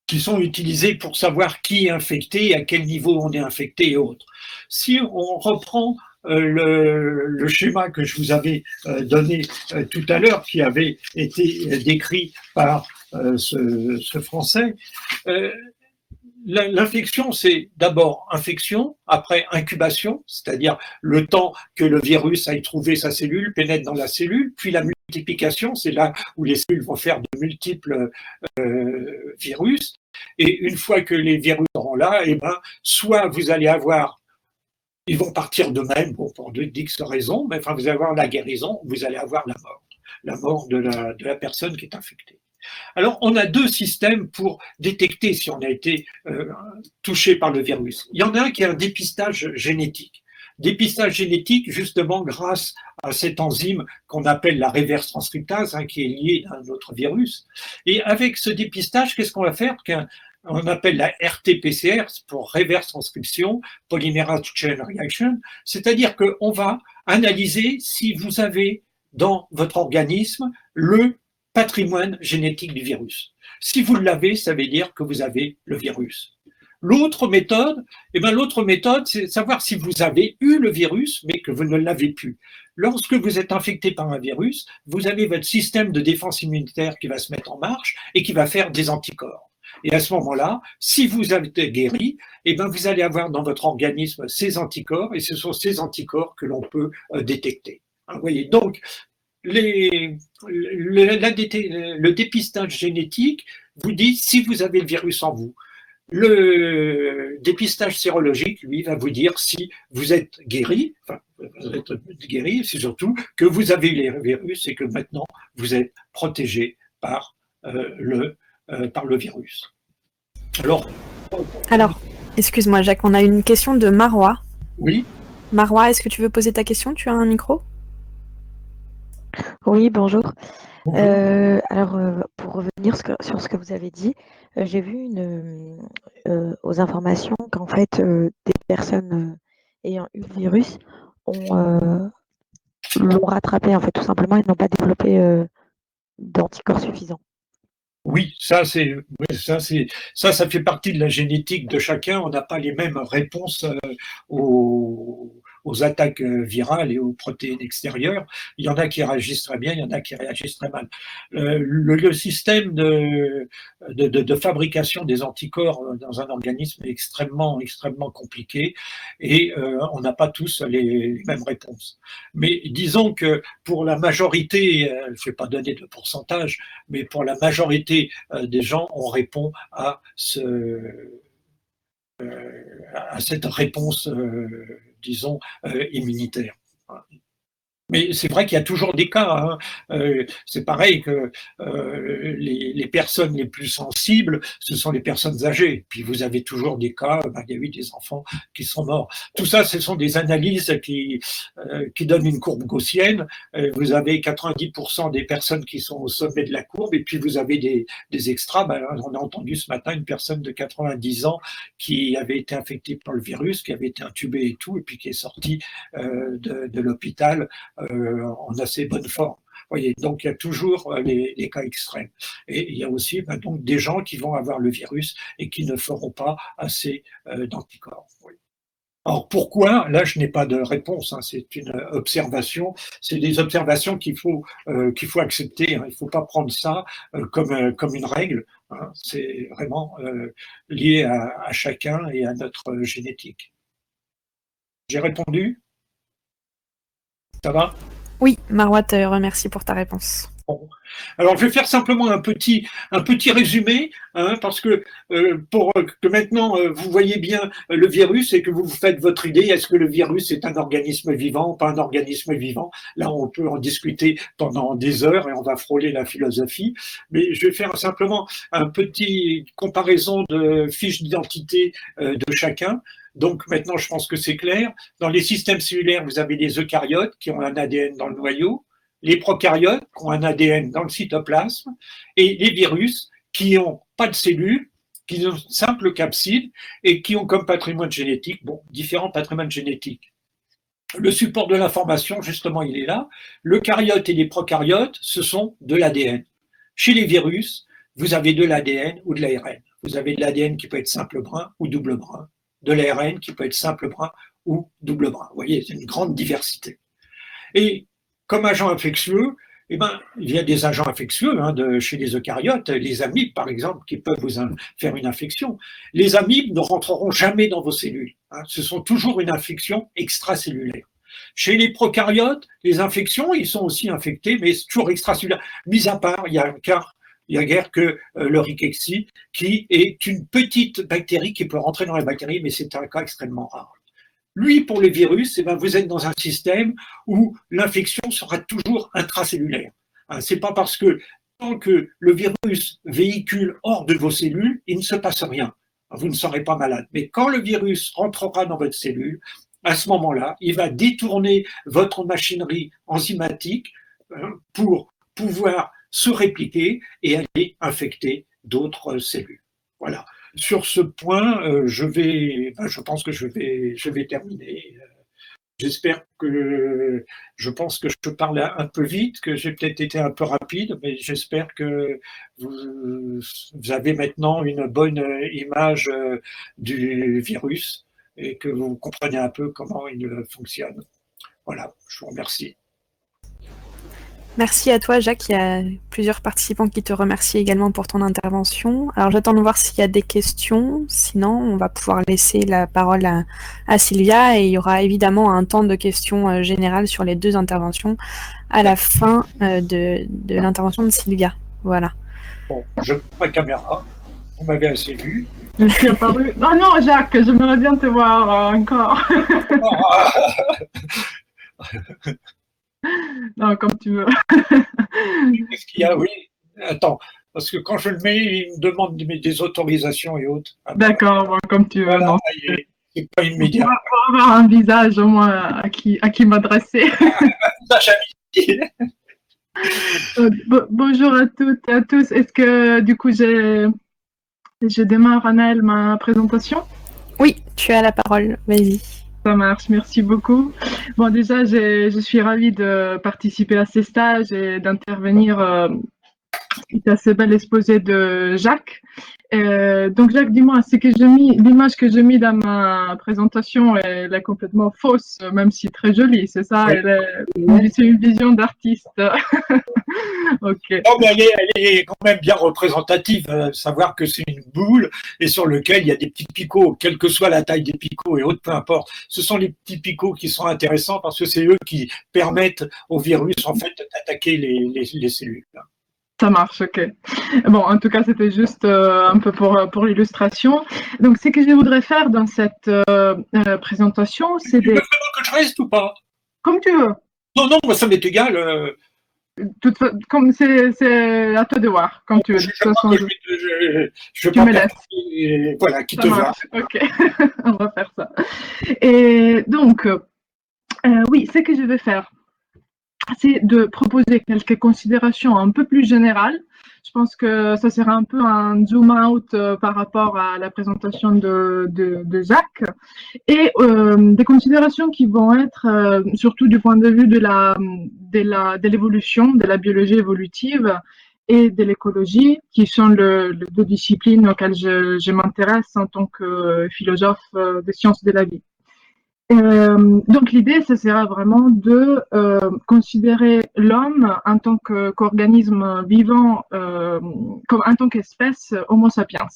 qui sont utilisés pour savoir qui est infecté, à quel niveau on est infecté et autres. Si on reprend le schéma que je vous avais donné tout à l'heure, qui avait été décrit par ce Français, l'infection, c'est d'abord infection, après incubation, c'est-à-dire le temps que le virus aille trouver sa cellule, pénètre dans la cellule, puis la multiplication, c'est là où les cellules vont faire de multiples virus, et une fois que les virus seront là, soit vous allez avoir, ils vont partir d'eux-mêmes, pour d'X raisons, mais vous allez avoir la guérison, vous allez avoir la mort de la personne qui est infectée. Alors, on a deux systèmes pour détecter si on a été touché par le virus. Il y en a un qui est un dépistage génétique. Dépistage génétique, justement, grâce à cette enzyme qu'on appelle la reverse transcriptase, qui est liée à un autre virus. Et avec ce dépistage, qu'est-ce qu'on va faire? On appelle la RT-PCR, pour reverse transcription, polymerase chain reaction, c'est-à-dire qu'on va analyser si vous avez dans votre organisme le patrimoine génétique du virus. Si vous l'avez, ça veut dire que vous avez le virus. L'autre méthode, c'est savoir si vous avez eu le virus, mais que vous ne l'avez plus. Lorsque vous êtes infecté par un virus, vous avez votre système de défense immunitaire qui va se mettre en marche et qui va faire des anticorps. Et à ce moment-là, si vous avez guéri, vous allez avoir dans votre organisme ces anticorps, et ce sont ces anticorps que l'on peut détecter. Vous voyez, donc, le dépistage génétique vous dit si vous avez le virus en vous. Le dépistage sérologique, lui, va vous dire si vous êtes guéri, c'est surtout que vous avez eu le virus et que maintenant vous êtes protégé par le virus. Alors, Alors, excuse-moi Jacques, on a une question de Marois. Oui. Marois, est-ce que tu veux poser ta question? Tu as un micro? Oui, bonjour. Bonjour. Alors, pour revenir sur ce que vous avez dit, j'ai vu aux informations qu'en fait, des personnes ayant eu le virus l'ont rattrapé, en fait, tout simplement, ils n'ont pas développé d'anticorps suffisants. Oui, ça fait partie de la génétique de chacun. On n'a pas les mêmes réponses aux attaques virales et aux protéines extérieures. Il y en a qui réagissent très bien, il y en a qui réagissent très mal. Le système de fabrication des anticorps dans un organisme est extrêmement compliqué et on n'a pas tous les mêmes réponses. Mais disons que pour la majorité, je ne vais pas donner de pourcentage, mais pour la majorité des gens, on répond à cette réponse, disons, immunitaire. Mais c'est vrai qu'il y a toujours des cas. C'est pareil que les personnes les plus sensibles, ce sont les personnes âgées. Puis vous avez toujours des cas, il y a eu des enfants qui sont morts. Tout ça, ce sont des analyses qui donnent une courbe gaussienne. Vous avez 90% des personnes qui sont au sommet de la courbe, et puis vous avez des extras. On a entendu ce matin une personne de 90 ans qui avait été infectée par le virus, qui avait été intubée et tout, et puis qui est sortie de l'hôpital en assez bonne forme. Voyez, donc il y a toujours les cas extrêmes. Et il y a aussi donc des gens qui vont avoir le virus et qui ne feront pas assez d'anticorps. Oui. Alors pourquoi? Là, je n'ai pas de réponse. C'est une observation. C'est des observations qu'il faut accepter. Il ne faut pas prendre ça comme une règle. C'est vraiment lié à chacun et à notre génétique. J'ai répondu? Ça va? Oui, Marois te remercie pour ta réponse. Bon. Alors, je vais faire simplement un petit résumé, parce que pour que maintenant vous voyez bien le virus et que vous vous faites votre idée, est-ce que le virus est un organisme vivant ou pas un organisme vivant? Là, on peut en discuter pendant des heures et on va frôler la philosophie, mais je vais faire simplement un petit comparaison de fiches d'identité de chacun. Donc maintenant, je pense que c'est clair. Dans les systèmes cellulaires, vous avez les eucaryotes qui ont un ADN dans le noyau, les prokaryotes qui ont un ADN dans le cytoplasme, et les virus qui n'ont pas de cellules, qui ont une simple capside et qui ont comme patrimoine génétique, différents patrimoines génétiques. Le support de l'information, justement, il est là. L'eucaryote et les prokaryotes, ce sont de l'ADN. Chez les virus, vous avez de l'ADN ou de l'ARN. Vous avez de l'ADN qui peut être simple brun ou double brun, de l'ARN qui peut être simple brun ou double brun. Vous voyez, c'est une grande diversité. Et comme agent infectieux, il y a des agents infectieux chez les eucaryotes, les amibes par exemple, qui peuvent vous faire une infection. Les amibes ne rentreront jamais dans vos cellules. Ce sont toujours une infection extracellulaire. Chez les prokaryotes, les infections, ils sont aussi infectés, mais c'est toujours extracellulaire. Mis à part, il y a un cas. Il n'y a guère que le rickettsia, qui est une petite bactérie qui peut rentrer dans les bactéries, mais c'est un cas extrêmement rare. Lui, pour les virus, vous êtes dans un système où l'infection sera toujours intracellulaire. C'est pas parce que tant que le virus véhicule hors de vos cellules, il ne se passe rien. Vous ne serez pas malade. Mais quand le virus rentrera dans votre cellule, à ce moment-là, il va détourner votre machinerie enzymatique pour pouvoir se répliquer et aller infecter d'autres cellules. Voilà. Sur ce point, je pense que je vais terminer. Je pense que je parle un peu vite, que j'ai peut-être été un peu rapide, mais j'espère que vous avez maintenant une bonne image du virus et que vous comprenez un peu comment il fonctionne. Voilà, je vous remercie. Merci à toi, Jacques. Il y a plusieurs participants qui te remercient également pour ton intervention. Alors, j'attends de voir s'il y a des questions. Sinon, on va pouvoir laisser la parole à Sylvia et il y aura évidemment un temps de questions générales sur les deux interventions à la fin de l'intervention de Sylvia. Voilà. Bon, je prends ma caméra. Vous m'avez assez vu. Tu as paru. Oh non, Jacques, j'aimerais bien te voir encore. Non, comme tu veux. Qu'est-ce qu'il y a? Oui. Attends, parce que quand je le mets, il me demande des autorisations et autres. D'accord, bon, comme tu veux. Voilà, Non, c'est pas immédiat. pour avoir un visage au moins à qui m'adresser. Bonjour à toutes et à tous. Est-ce que du coup je démarre, Anaëlle, ma présentation? Oui, tu as la parole, vas-y. Ça marche, merci beaucoup. Bon, déjà, je suis ravie de participer à ces stages et d'intervenir suite à ce bel exposé de Jacques. Donc Jacques, dis-moi, c'est que l'image que j'ai mis dans ma présentation, elle est complètement fausse, même si très jolie, c'est ça? Oui. C'est une vision d'artiste. Ok. Non, mais elle est quand même bien représentative, savoir que c'est une boule et sur lequel il y a des petits picots, quelle que soit la taille des picots et autres, peu importe. Ce sont les petits picots qui sont intéressants parce que c'est eux qui permettent au virus en fait d'attaquer les cellules. Ça marche, ok. Bon, en tout cas, c'était juste un peu pour l'illustration. Donc, ce que je voudrais faire dans cette présentation, c'est Tu veux vraiment que je reste ou pas? Comme tu veux. Non, non, moi ça m'est égal. Comme c'est à toi de voir, comme tu veux. De toute façon, Je veux tu pas me laisses. voilà, qui Ça te voit. marche, ok. On va faire ça. Et donc, oui, ce que je vais faire, c'est de proposer quelques considérations un peu plus générales. Je pense que ça sera un peu un zoom out par rapport à la présentation de Jacques et des considérations qui vont être surtout du point de vue de l'évolution, de la biologie évolutive et de l'écologie, qui sont les deux disciplines auxquelles je m'intéresse en tant que philosophe des sciences de la vie. Donc l'idée, ce sera vraiment de considérer l'homme en tant qu'organisme vivant, comme en tant qu'espèce Homo sapiens.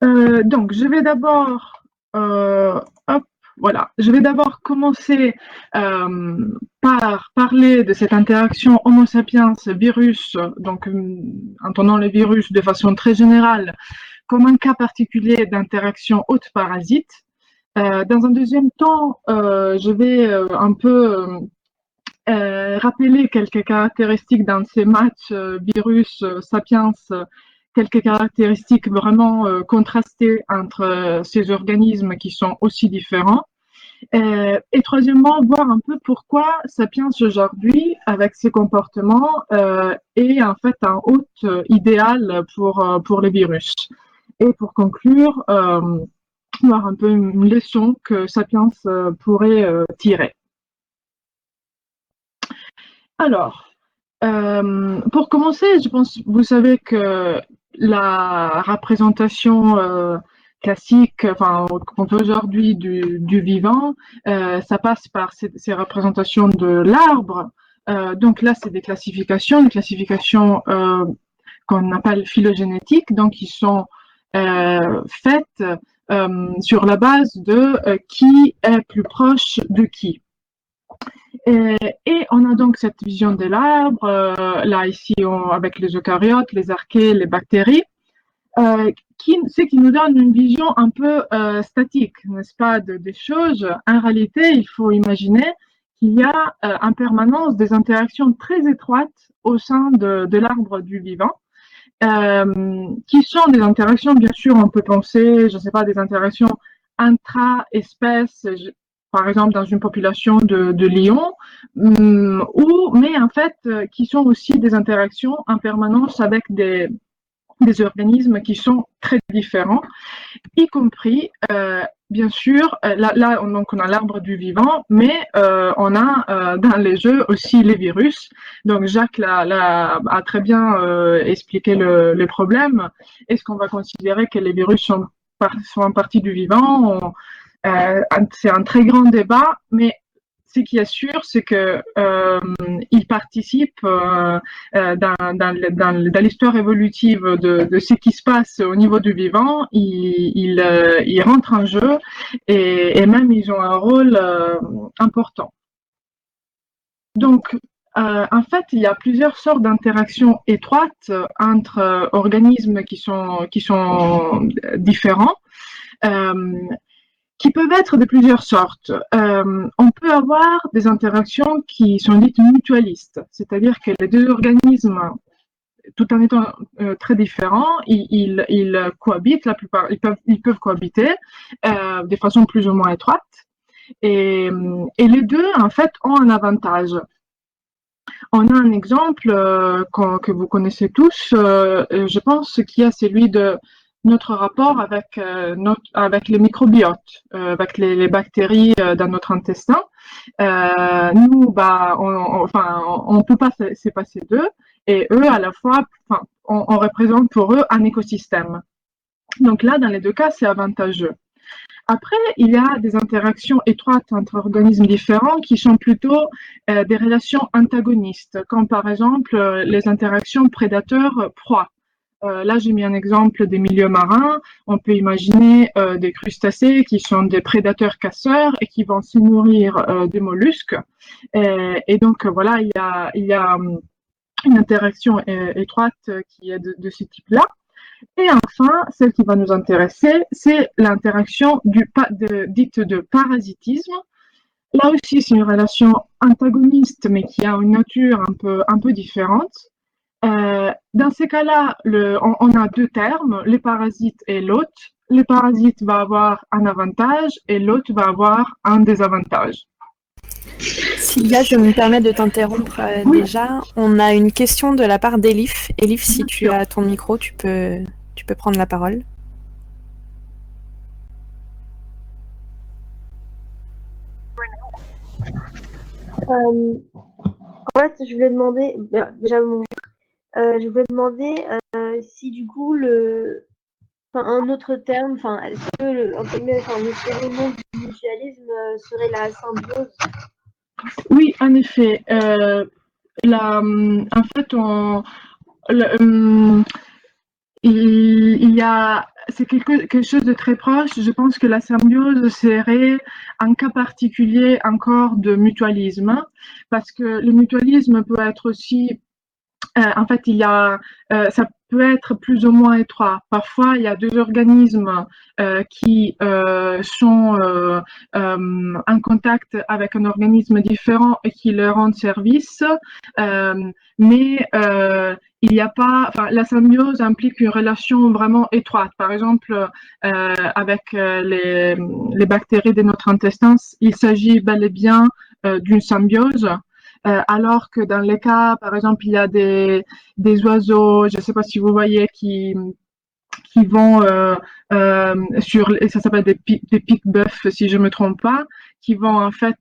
Donc je vais d'abord, je vais d'abord commencer par parler de cette interaction Homo sapiens-virus, donc entendant le virus de façon très générale, comme un cas particulier d'interaction hôte-parasite. Dans un deuxième temps, je vais un peu rappeler quelques caractéristiques dans ces matchs virus sapiens, quelques caractéristiques vraiment contrastées entre ces organismes qui sont aussi différents. Et troisièmement, voir un peu pourquoi Sapiens aujourd'hui, avec ses comportements, est en fait un hôte idéal pour les virus. Et pour conclure, voir un peu une leçon que Sapiens pourrait tirer. Alors, pour commencer, je pense, vous savez que la représentation classique, enfin, qu'on peut aujourd'hui du vivant, ça passe par ces représentations de l'arbre. Donc là, c'est des classifications qu'on appelle phylogénétiques, donc qui sont faites sur la base de qui est plus proche de qui. Et on a donc cette vision de l'arbre, là ici avec les eucaryotes, les archées, les bactéries, qui nous donne une vision un peu statique, n'est-ce pas, des choses. En réalité, il faut imaginer qu'il y a en permanence des interactions très étroites au sein de l'arbre du vivant, qui sont des interactions, bien sûr, on peut penser, je ne sais pas, des interactions intra-espèces, par exemple dans une population de lions, mais en fait, qui sont aussi des interactions en permanence avec des organismes qui sont très différents, y compris, bien sûr, là donc on a l'arbre du vivant, mais on a dans les jeux aussi les virus. Donc Jacques a très bien expliqué le problème. Est-ce qu'on va considérer que les virus sont en partie du vivant? C'est un très grand débat, mais ce qui est sûr, c'est que il participe dans l'histoire évolutive de ce qui se passe au niveau du vivant. Il rentre en jeu et même ils ont un rôle important. Donc, en fait, il y a plusieurs sortes d'interactions étroites entre organismes qui sont différents. Qui peuvent être de plusieurs sortes. On peut avoir des interactions qui sont dites mutualistes, c'est-à-dire que les deux organismes tout en étant très différents, ils cohabitent, la plupart, ils peuvent cohabiter de façon plus ou moins étroite. Et les deux, en fait, ont un avantage. On a un exemple que vous connaissez tous, je pense, qui est celui de notre rapport avec les microbiotes, avec les bactéries dans notre intestin. Nous, bah, on peut pas se passer d'eux, et eux, à la fois, on représente pour eux un écosystème. Donc là, dans les deux cas, c'est avantageux. Après, il y a des interactions étroites entre organismes différents qui sont plutôt des relations antagonistes, comme par exemple les interactions prédateurs-proie. Là, j'ai mis un exemple des milieux marins. On peut imaginer des crustacés qui sont des prédateurs-casseurs et qui vont se nourrir des mollusques. Et donc, voilà, il y a une interaction étroite qui est de ce type-là. Et enfin, celle qui va nous intéresser, c'est l'interaction dite de parasitisme. Là aussi, c'est une relation antagoniste, mais qui a une nature un peu différente. Dans ces cas-là, on a deux termes, les parasites et l'hôte. Les parasites vont avoir un avantage et l'hôte va avoir un désavantage. Sylvia, je me permets de t'interrompre Oui. déjà. On a une question de la part d'Elif. Elif, si tu as ton micro, tu peux prendre la parole. En fait, je voulais demander, déjà, je voulais demander si du coup un autre terme, est-ce que le second nom du mutualisme serait la symbiose? Oui, en effet. En fait, c'est quelque chose de très proche. Je pense que la symbiose serait un cas particulier encore de mutualisme, parce que le mutualisme peut être aussi en fait, ça peut être plus ou moins étroit. Parfois, il y a deux organismes qui sont en contact avec un organisme différent et qui leur rendent service, mais il n'y a pas. Enfin, la symbiose implique une relation vraiment étroite. Par exemple, avec les bactéries de notre intestin, il s'agit bel et bien d'une symbiose. Alors que dans les cas, par exemple, il y a des oiseaux, je ne sais pas si vous voyez, qui vont ça s'appelle des pique-bœufs, si je ne me trompe pas, qui vont en fait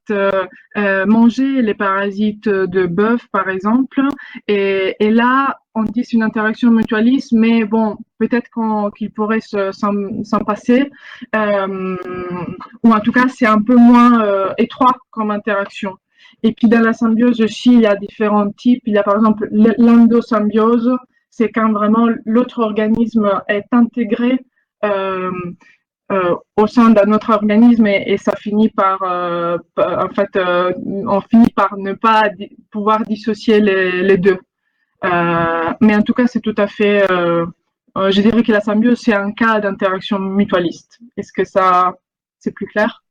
manger les parasites de bœuf, par exemple. Et là, on dit c'est une interaction mutualiste, mais bon, peut-être qu'il pourrait s'en passer. Ou en tout cas, c'est un peu moins étroit comme interaction. Et puis dans la symbiose aussi, il y a différents types. Il y a par exemple l'endosymbiose, c'est quand vraiment l'autre organisme est intégré au sein d'un autre organisme et ça finit par, en fait, on finit par ne pas pouvoir dissocier les deux. Mais en tout cas, c'est tout à fait, je dirais que la symbiose, c'est un cas d'interaction mutualiste. Est-ce que c'est plus clair?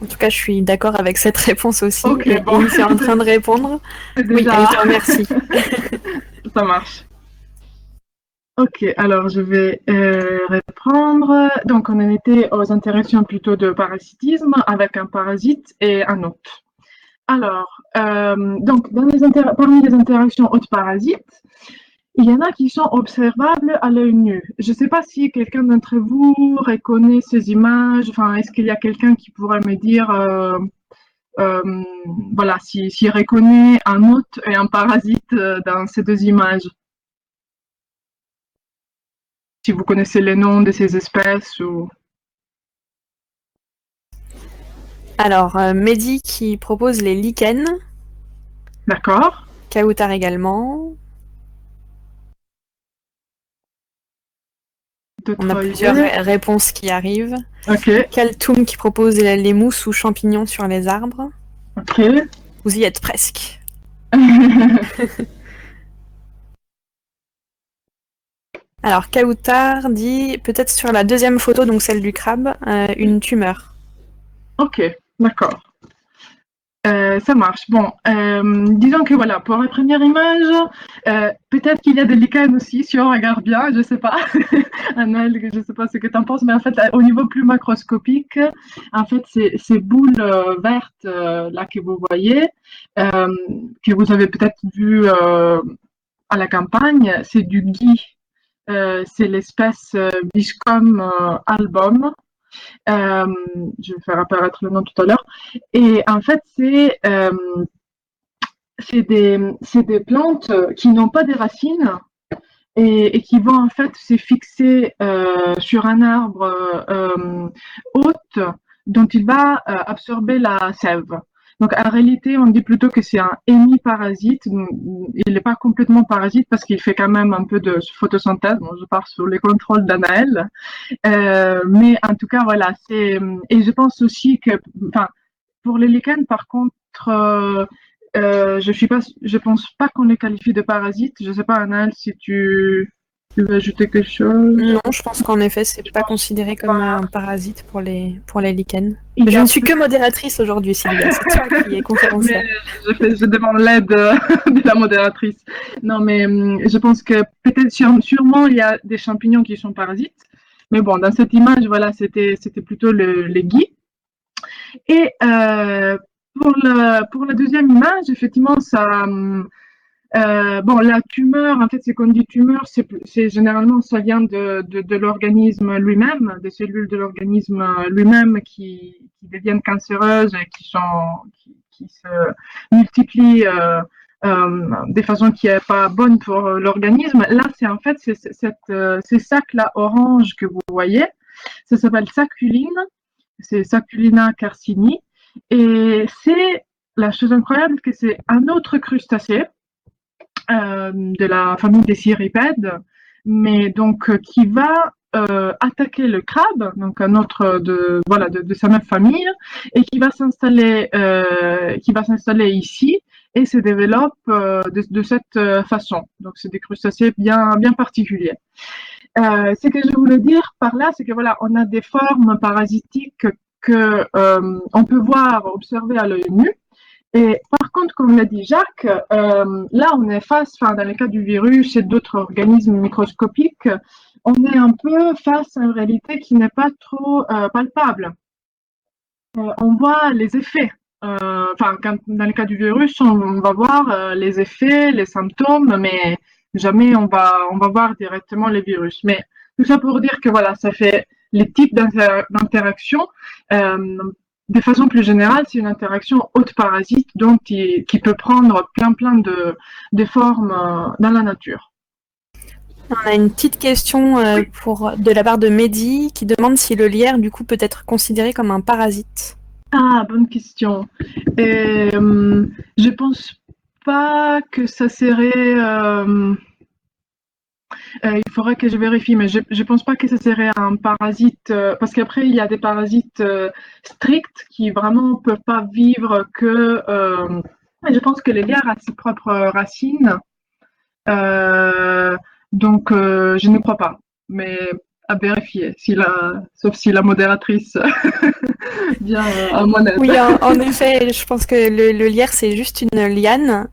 En tout cas, je suis d'accord avec cette réponse aussi. Okay, bon. Elif est en train de répondre. Déjà... Oui, elle te remercie. Ça marche. Ok, alors je vais reprendre. Donc, on en était aux interactions plutôt de parasitisme avec un parasite et un hôte. Alors, donc, parmi les interactions hôte-parasite, il y en a qui sont observables à l'œil nu. Je ne sais pas si quelqu'un d'entre vous reconnaît ces images. Enfin, est-ce qu'il y a quelqu'un qui pourrait me dire, voilà, s'il reconnaît un hôte et un parasite dans ces deux images? Si vous connaissez les noms de ces espèces ou... Alors, Mehdi qui propose les lichens. D'accord. Kautar également. On a plusieurs réponses qui arrivent. Ok. Kaltoum qui propose les mousses ou champignons sur les arbres. Ok. Vous y êtes presque. Alors, Kautar dit, peut-être sur la deuxième photo, donc celle du crabe, une tumeur. Ok, d'accord. Ça marche. Bon, disons que voilà, pour la première image, peut-être qu'il y a des lichens aussi, si on regarde bien, je sais pas. Annelle, je sais pas ce que tu en penses, mais en fait, au niveau plus macroscopique, en fait, ces boules vertes là que vous voyez, que vous avez peut-être vu à la campagne, c'est du gui. C'est l'espèce Viscum album. Je vais faire apparaître le nom tout à l'heure. Et en fait, c'est des plantes qui n'ont pas de racines et qui vont en fait se fixer sur un arbre hôte dont il va absorber la sève. Donc en réalité, on dit plutôt que c'est un hémiparasite. Il n'est pas complètement parasite parce qu'il fait quand même un peu de photosynthèse. Bon, je pars sur les contrôles d'Anaël. Mais en tout cas, voilà. Et je pense aussi que, enfin, pour les lichens, par contre, je pense pas qu'on les qualifie de parasites. Je sais pas, Anaël, si tu veux ajouter quelque chose. Non, je pense qu'en effet, c'est pas considéré comme un parasite pour les lichens. Je ne suis que modératrice aujourd'hui, Sylvia. C'est toi qui es conférencière. Je demande l'aide de la modératrice. Non, mais je pense que peut-être sûrement il y a des champignons qui sont parasites. Mais bon, dans cette image, voilà, c'était plutôt les gui. Et pour la deuxième image, effectivement, ça. Bon, la tumeur, en fait, c'est qu'on dit tumeur, c'est généralement ça vient de l'organisme lui-même, des cellules de l'organisme lui-même qui deviennent cancéreuses et qui se multiplient de façon qui n'est pas bonne pour l'organisme. Là, c'est en fait ces sacs-là orange que vous voyez, ça s'appelle saculine, c'est Saculina carcini, et c'est la chose incroyable que c'est un autre crustacé de la famille des cirripèdes, mais donc qui va attaquer le crabe, donc un autre de sa même famille, et qui va s'installer ici et se développe de cette façon. Donc c'est des crustacés bien particuliers. Ce que je voulais dire par là, c'est que voilà, on a des formes parasitiques que on peut voir, observer à l'œil nu. Et par contre, comme l'a dit Jacques, là on est face, dans le cas du virus et d'autres organismes microscopiques, on est un peu face à une réalité qui n'est pas trop palpable. On voit les effets. Dans le cas du virus, on va voir les effets, les symptômes, mais jamais on va voir directement les virus. Mais tout ça pour dire que voilà, ça fait les types d'interactions. De façon plus générale, c'est une interaction hôte-parasite, donc qui peut prendre plein de formes dans la nature. On a une petite question de la part de Mehdi qui demande si le lierre, du coup, peut être considéré comme un parasite. Ah, bonne question. Je pense pas que ça serait... il faudrait que je vérifie, mais je pense pas que ça serait un parasite, parce qu'après, il y a des parasites stricts qui vraiment peuvent pas vivre que... je pense que le lierre a ses propres racines, donc je ne crois pas, mais à vérifier, sauf si la modératrice vient à mon aide. Oui, en effet, je pense que le lierre, c'est juste une liane,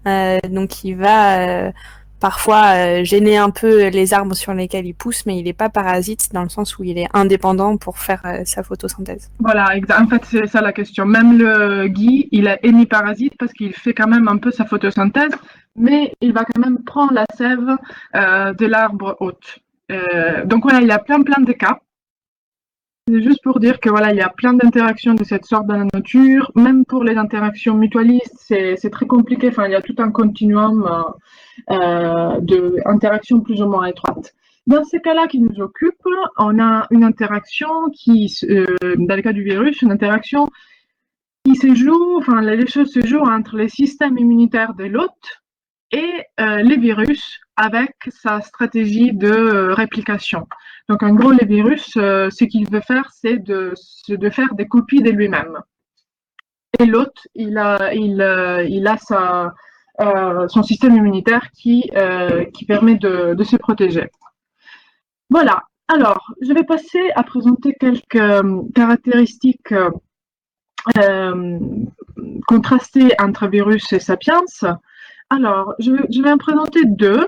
donc qui va parfois gêner un peu les arbres sur lesquels il pousse, mais il n'est pas parasite dans le sens où il est indépendant pour faire sa photosynthèse. Voilà, en fait, c'est ça la question. Même le gui, il est hémiparasite parce qu'il fait quand même un peu sa photosynthèse, mais il va quand même prendre la sève de l'arbre hôte. Donc voilà, il y a plein de cas. C'est juste pour dire que voilà, il y a plein d'interactions de cette sorte dans la nature. Même pour les interactions mutualistes, c'est très compliqué. Enfin, il y a tout un continuum d'interactions plus ou moins étroites. Dans ces cas-là qui nous occupent, on a une interaction qui, dans le cas du virus, une interaction qui se joue, enfin, les choses se jouent entre le système immunitaire de l'hôte et les virus avec sa stratégie de réplication. Donc, en gros, les virus, ce qu'il veut faire, c'est de faire des copies de lui-même. Et l'hôte, il a son système immunitaire qui permet de se protéger. Voilà. Alors, je vais passer à présenter quelques caractéristiques contraster entre virus et sapiens. Alors, je vais en présenter deux.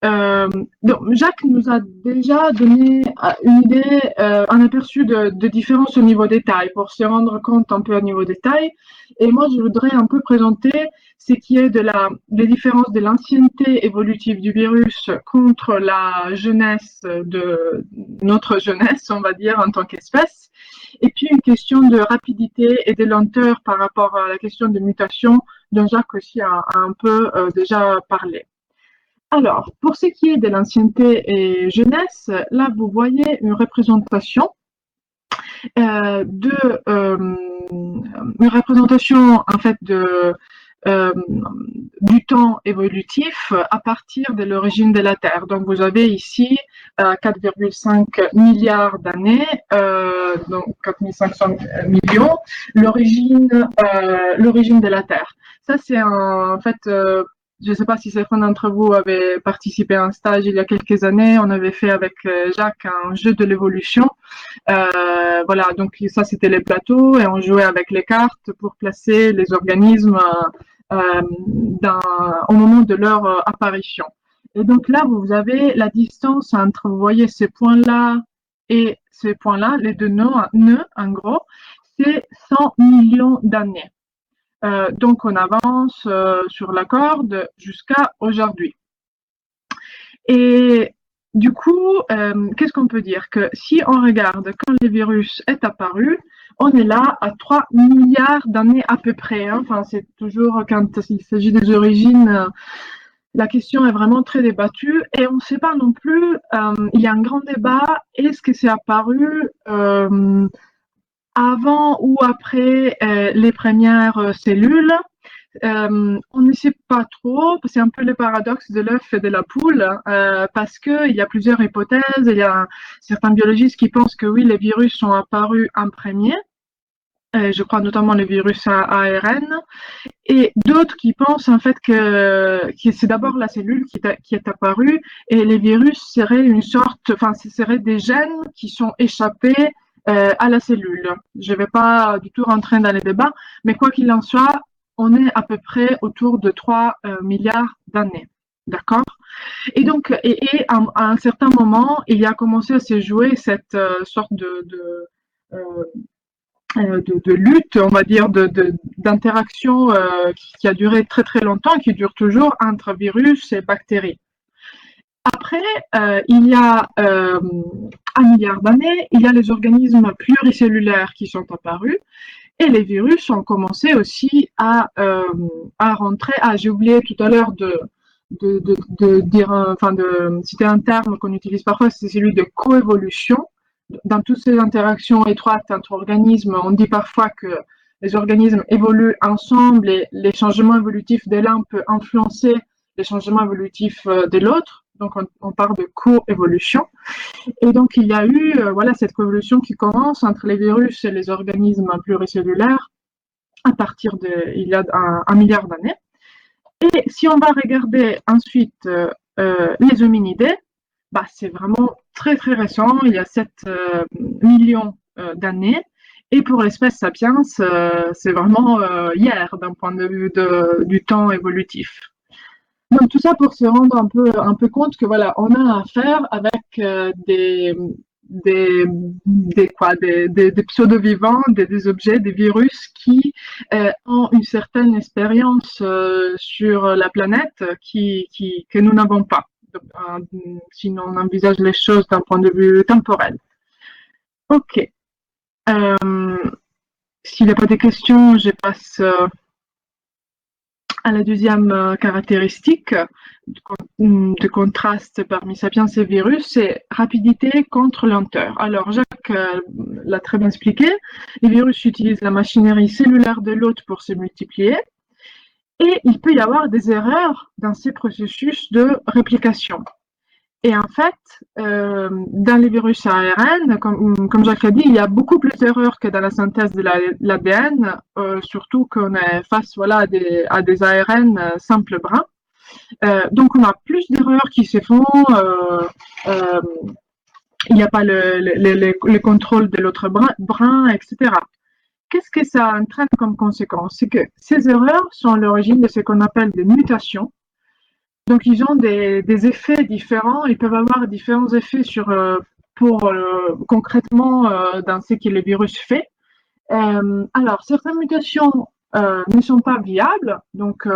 Donc, Jacques nous a déjà donné une idée, un aperçu de différence au niveau des tailles, pour se rendre compte un peu au niveau des tailles. Et moi, je voudrais un peu présenter ce qui est des différences de l'ancienneté évolutive du virus contre la jeunesse de notre jeunesse, on va dire, en tant qu'espèce. Et puis, une question de rapidité et de lenteur par rapport à la question de mutation dont Jacques aussi a un peu déjà parlé. Alors, pour ce qui est de l'ancienneté et jeunesse, là, vous voyez une représentation en fait du temps évolutif à partir de l'origine de la Terre. Donc, vous avez ici 4,5 milliards d'années, donc 4500 millions, l'origine de la Terre. Ça, c'est en fait je ne sais pas si certains d'entre vous avaient participé à un stage il y a quelques années. On avait fait avec Jacques un jeu de l'évolution. Voilà, donc ça c'était les plateaux et on jouait avec les cartes pour placer les organismes au moment de leur apparition. Et donc là, vous avez la distance entre, vous voyez, ces points-là et ces points-là, les deux nœuds, en gros, c'est 100 millions d'années. Donc, on avance sur la corde jusqu'à aujourd'hui. Et du coup, qu'est-ce qu'on peut dire? Que si on regarde quand le virus est apparu, on est là à 3 milliards d'années à peu près. Hein. Enfin, c'est toujours quand il s'agit des origines, la question est vraiment très débattue et on ne sait pas non plus, il y a un grand débat, est-ce que c'est apparu avant ou après les premières cellules? On ne sait pas trop, c'est un peu le paradoxe de l'œuf et de la poule, parce qu'il y a plusieurs hypothèses. Il y a certains biologistes qui pensent que oui, les virus sont apparus en premier, je crois notamment les virus à ARN, et d'autres qui pensent en fait que c'est d'abord la cellule qui est apparue, et les virus seraient une sorte, enfin, ce seraient des gènes qui sont échappés à la cellule. Je ne vais pas du tout rentrer dans les débats, mais quoi qu'il en soit, on est à peu près autour de 3 milliards d'années. D'accord? Et donc, à un certain moment, il y a commencé à se jouer cette sorte de lutte, on va dire, d'interaction qui a duré très très longtemps, qui dure toujours entre virus et bactéries. Après, il y a 1 milliard d'années, il y a les organismes pluricellulaires qui sont apparus. Et les virus ont commencé aussi à rentrer. Ah, j'ai oublié tout à l'heure de citer un terme qu'on utilise parfois, c'est celui de coévolution. Dans toutes ces interactions étroites entre organismes, on dit parfois que les organismes évoluent ensemble et les changements évolutifs de l'un peuvent influencer les changements évolutifs de l'autre. Donc, on parle de coévolution. Et donc, il y a eu voilà, cette coévolution qui commence entre les virus et les organismes pluricellulaires à partir il y a 1 milliard d'années. Et si on va regarder ensuite les hominidés, bah, c'est vraiment très très récent, il y a 7 millions d'années. Et pour l'espèce sapiens, c'est vraiment hier d'un point de vue du temps évolutif. Donc tout ça pour se rendre un peu compte que voilà, on a affaire avec des pseudo-vivants, des objets, des virus qui ont une certaine expérience sur la planète que nous n'avons pas, si on envisage les choses d'un point de vue temporel. Ok. S'il n'y a pas de questions, je passe à la deuxième caractéristique de contraste parmi sapiens et virus, c'est rapidité contre lenteur. Alors, Jacques l'a très bien expliqué. Les virus utilisent la machinerie cellulaire de l'hôte pour se multiplier et il peut y avoir des erreurs dans ces processus de réplication. Et en fait, dans les virus à ARN, comme Jacques a dit, il y a beaucoup plus d'erreurs que dans la synthèse de l'ADN, surtout qu'on est face voilà, à des ARN simples brins. Donc, on a plus d'erreurs qui se font. Il n'y a pas le contrôle de l'autre brin, etc. qu'est-ce que ça entraîne comme conséquence? C'est que ces erreurs sont à l'origine de ce qu'on appelle des mutations. Donc, ils ont des effets différents. Ils peuvent avoir différents effets concrètement dans ce que le virus fait. Alors, certaines mutations ne sont pas viables. Donc,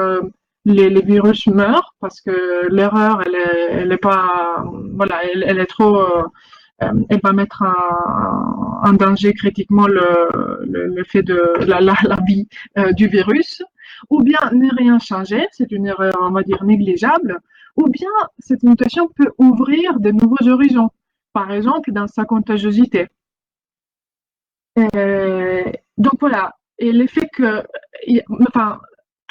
les virus meurent parce que l'erreur, elle est pas, voilà, elle est trop, elle va mettre en danger critiquement le fait de la vie du virus, ou bien ne rien changer, c'est une erreur, on va dire, négligeable, ou bien cette mutation peut ouvrir de nouveaux horizons, par exemple dans sa contagiosité. Donc voilà, et l'effet que, enfin,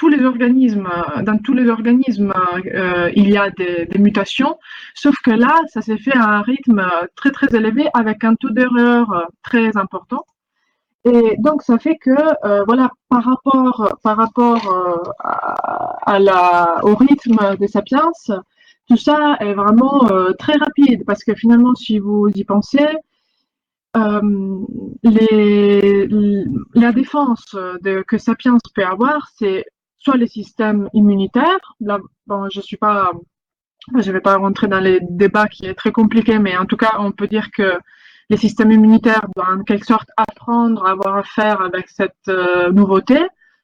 dans tous les organismes, il y a des mutations, sauf que là, ça s'est fait à un rythme très très élevé avec un taux d'erreur très important. Et donc, ça fait que, voilà, par rapport au rythme des sapiens, tout ça est vraiment très rapide, parce que finalement, si vous y pensez, la défense que Sapiens peut avoir, c'est soit les systèmes immunitaires. Là, bon, je vais pas rentrer dans les débats qui est très compliqué, mais en tout cas, on peut dire que les systèmes immunitaires doivent en quelque sorte apprendre à avoir affaire avec cette nouveauté,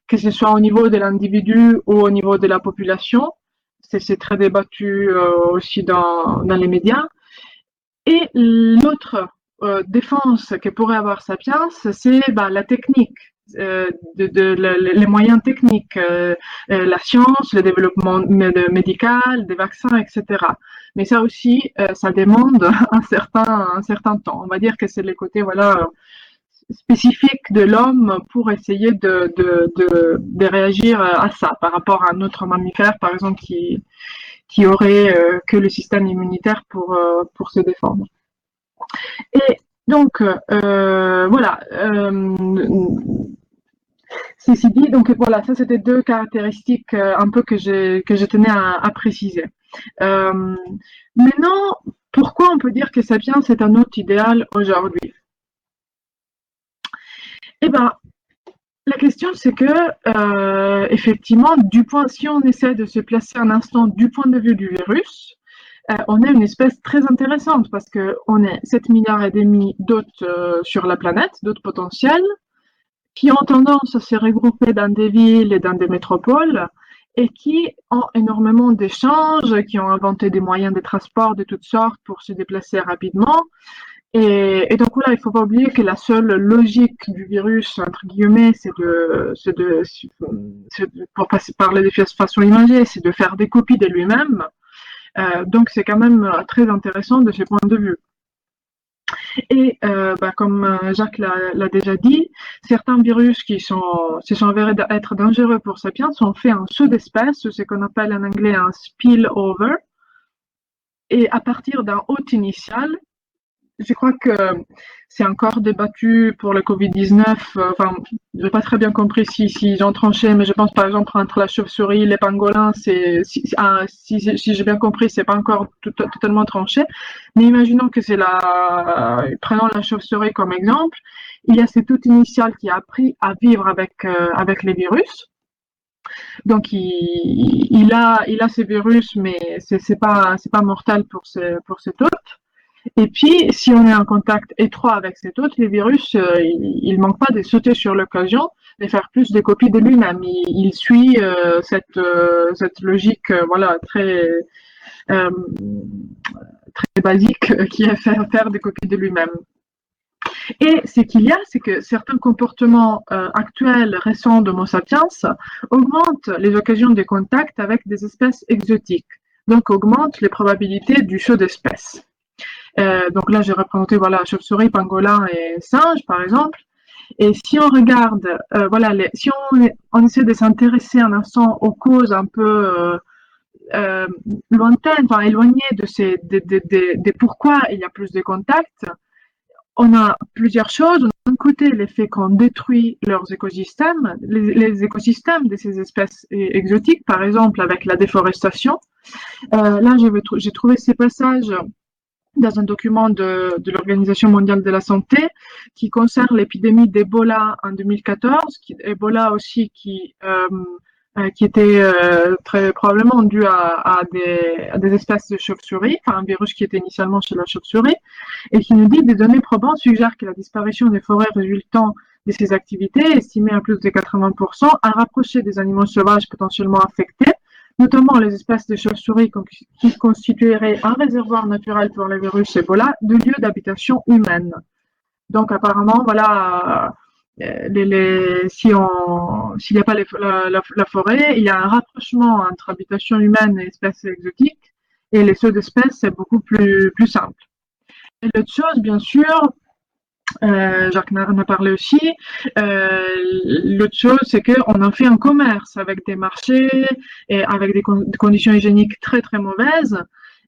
que ce soit au niveau de l'individu ou au niveau de la population. C'est très débattu aussi dans les médias. Et l'autre défense que pourrait avoir Sapiens, c'est la technique, les moyens techniques, la science, le développement médical, des vaccins, etc. Mais ça aussi, ça demande un certain temps. On va dire que c'est les côtés spécifiques de l'homme pour essayer de réagir à ça par rapport à un autre mammifère, par exemple, qui aurait que le système immunitaire pour se défendre. Et donc, voilà. Ceci dit, donc voilà, ça c'était deux caractéristiques un peu que je tenais à préciser. Maintenant, pourquoi on peut dire que Sapiens est un hôte idéal aujourd'hui? Eh ben, la question c'est que, effectivement, si on essaie de se placer un instant du point de vue du virus, on est une espèce très intéressante parce qu'on est 7,5 milliards d'hôtes sur la planète, d'hôtes potentiels, qui ont tendance à se regrouper dans des villes et dans des métropoles et qui ont énormément d'échanges, qui ont inventé des moyens de transport de toutes sortes pour se déplacer rapidement. Et donc voilà, il ne faut pas oublier que la seule logique du virus, entre guillemets, pour parler de façon imagée, c'est de faire des copies de lui-même. Donc c'est quand même très intéressant de ce point de vue. Et comme Jacques l'a déjà dit, certains virus qui se sont avérés être dangereux pour Sapiens ont fait un saut d'espèce, ce qu'on appelle en anglais un spillover. Et à partir d'un hôte initial, je crois que c'est encore débattu pour le Covid-19. Enfin, je n'ai pas très bien compris s'ils ont tranché, mais je pense par exemple entre la chauve-souris et les pangolins, si j'ai bien compris, c'est pas encore totalement tranché. Mais imaginons que prenons la chauve-souris comme exemple. Il y a cet hôte initial qui a appris à vivre avec les virus. Donc il a ces virus, mais c'est pas mortel pour cet hôte. Et puis, si on est en contact étroit avec cet hôte, les virus, il manque pas de sauter sur l'occasion de faire plus de copies de lui-même. Il suit cette logique, voilà, très basique, qui est faire des copies de lui-même. Et ce qu'il y a, c'est que certains comportements actuels, récents d'Homo sapiens augmentent les occasions de contact avec des espèces exotiques, donc augmentent les probabilités du saut d'espèces. Donc là, j'ai représenté chauve-souris, pangolin et singe, par exemple. Et si on regarde, si on essaie de s'intéresser un instant aux causes un peu lointaines, éloignées de pourquoi il y a plus de contacts, on a plusieurs choses. D'un côté, l'effet qu'on détruit leurs écosystèmes, les écosystèmes de ces espèces exotiques, par exemple avec la déforestation. Là, j'ai trouvé ces passages dans un document de l'Organisation mondiale de la santé qui concerne l'épidémie d'Ebola en 2014, Ebola aussi qui était très probablement dû à des espèces de chauve-souris, enfin un virus qui était initialement chez la chauve-souris, et qui nous dit des données probantes suggèrent que la disparition des forêts résultant de ces activités, estimée à plus de 80%, a rapproché des animaux sauvages potentiellement infectés, notamment les espèces de chauves-souris qui constitueraient un réservoir naturel pour le virus Ebola, de lieux d'habitation humaine. Donc apparemment, voilà, s'il n'y a pas la forêt, il y a un rapprochement entre habitation humaine et espèces exotiques, et les sauts d'espèces, c'est beaucoup plus simple. Et l'autre chose, bien sûr, Jacques en a parlé aussi. L'autre chose, c'est qu'on en fait un commerce avec des marchés et avec des conditions hygiéniques très très mauvaises.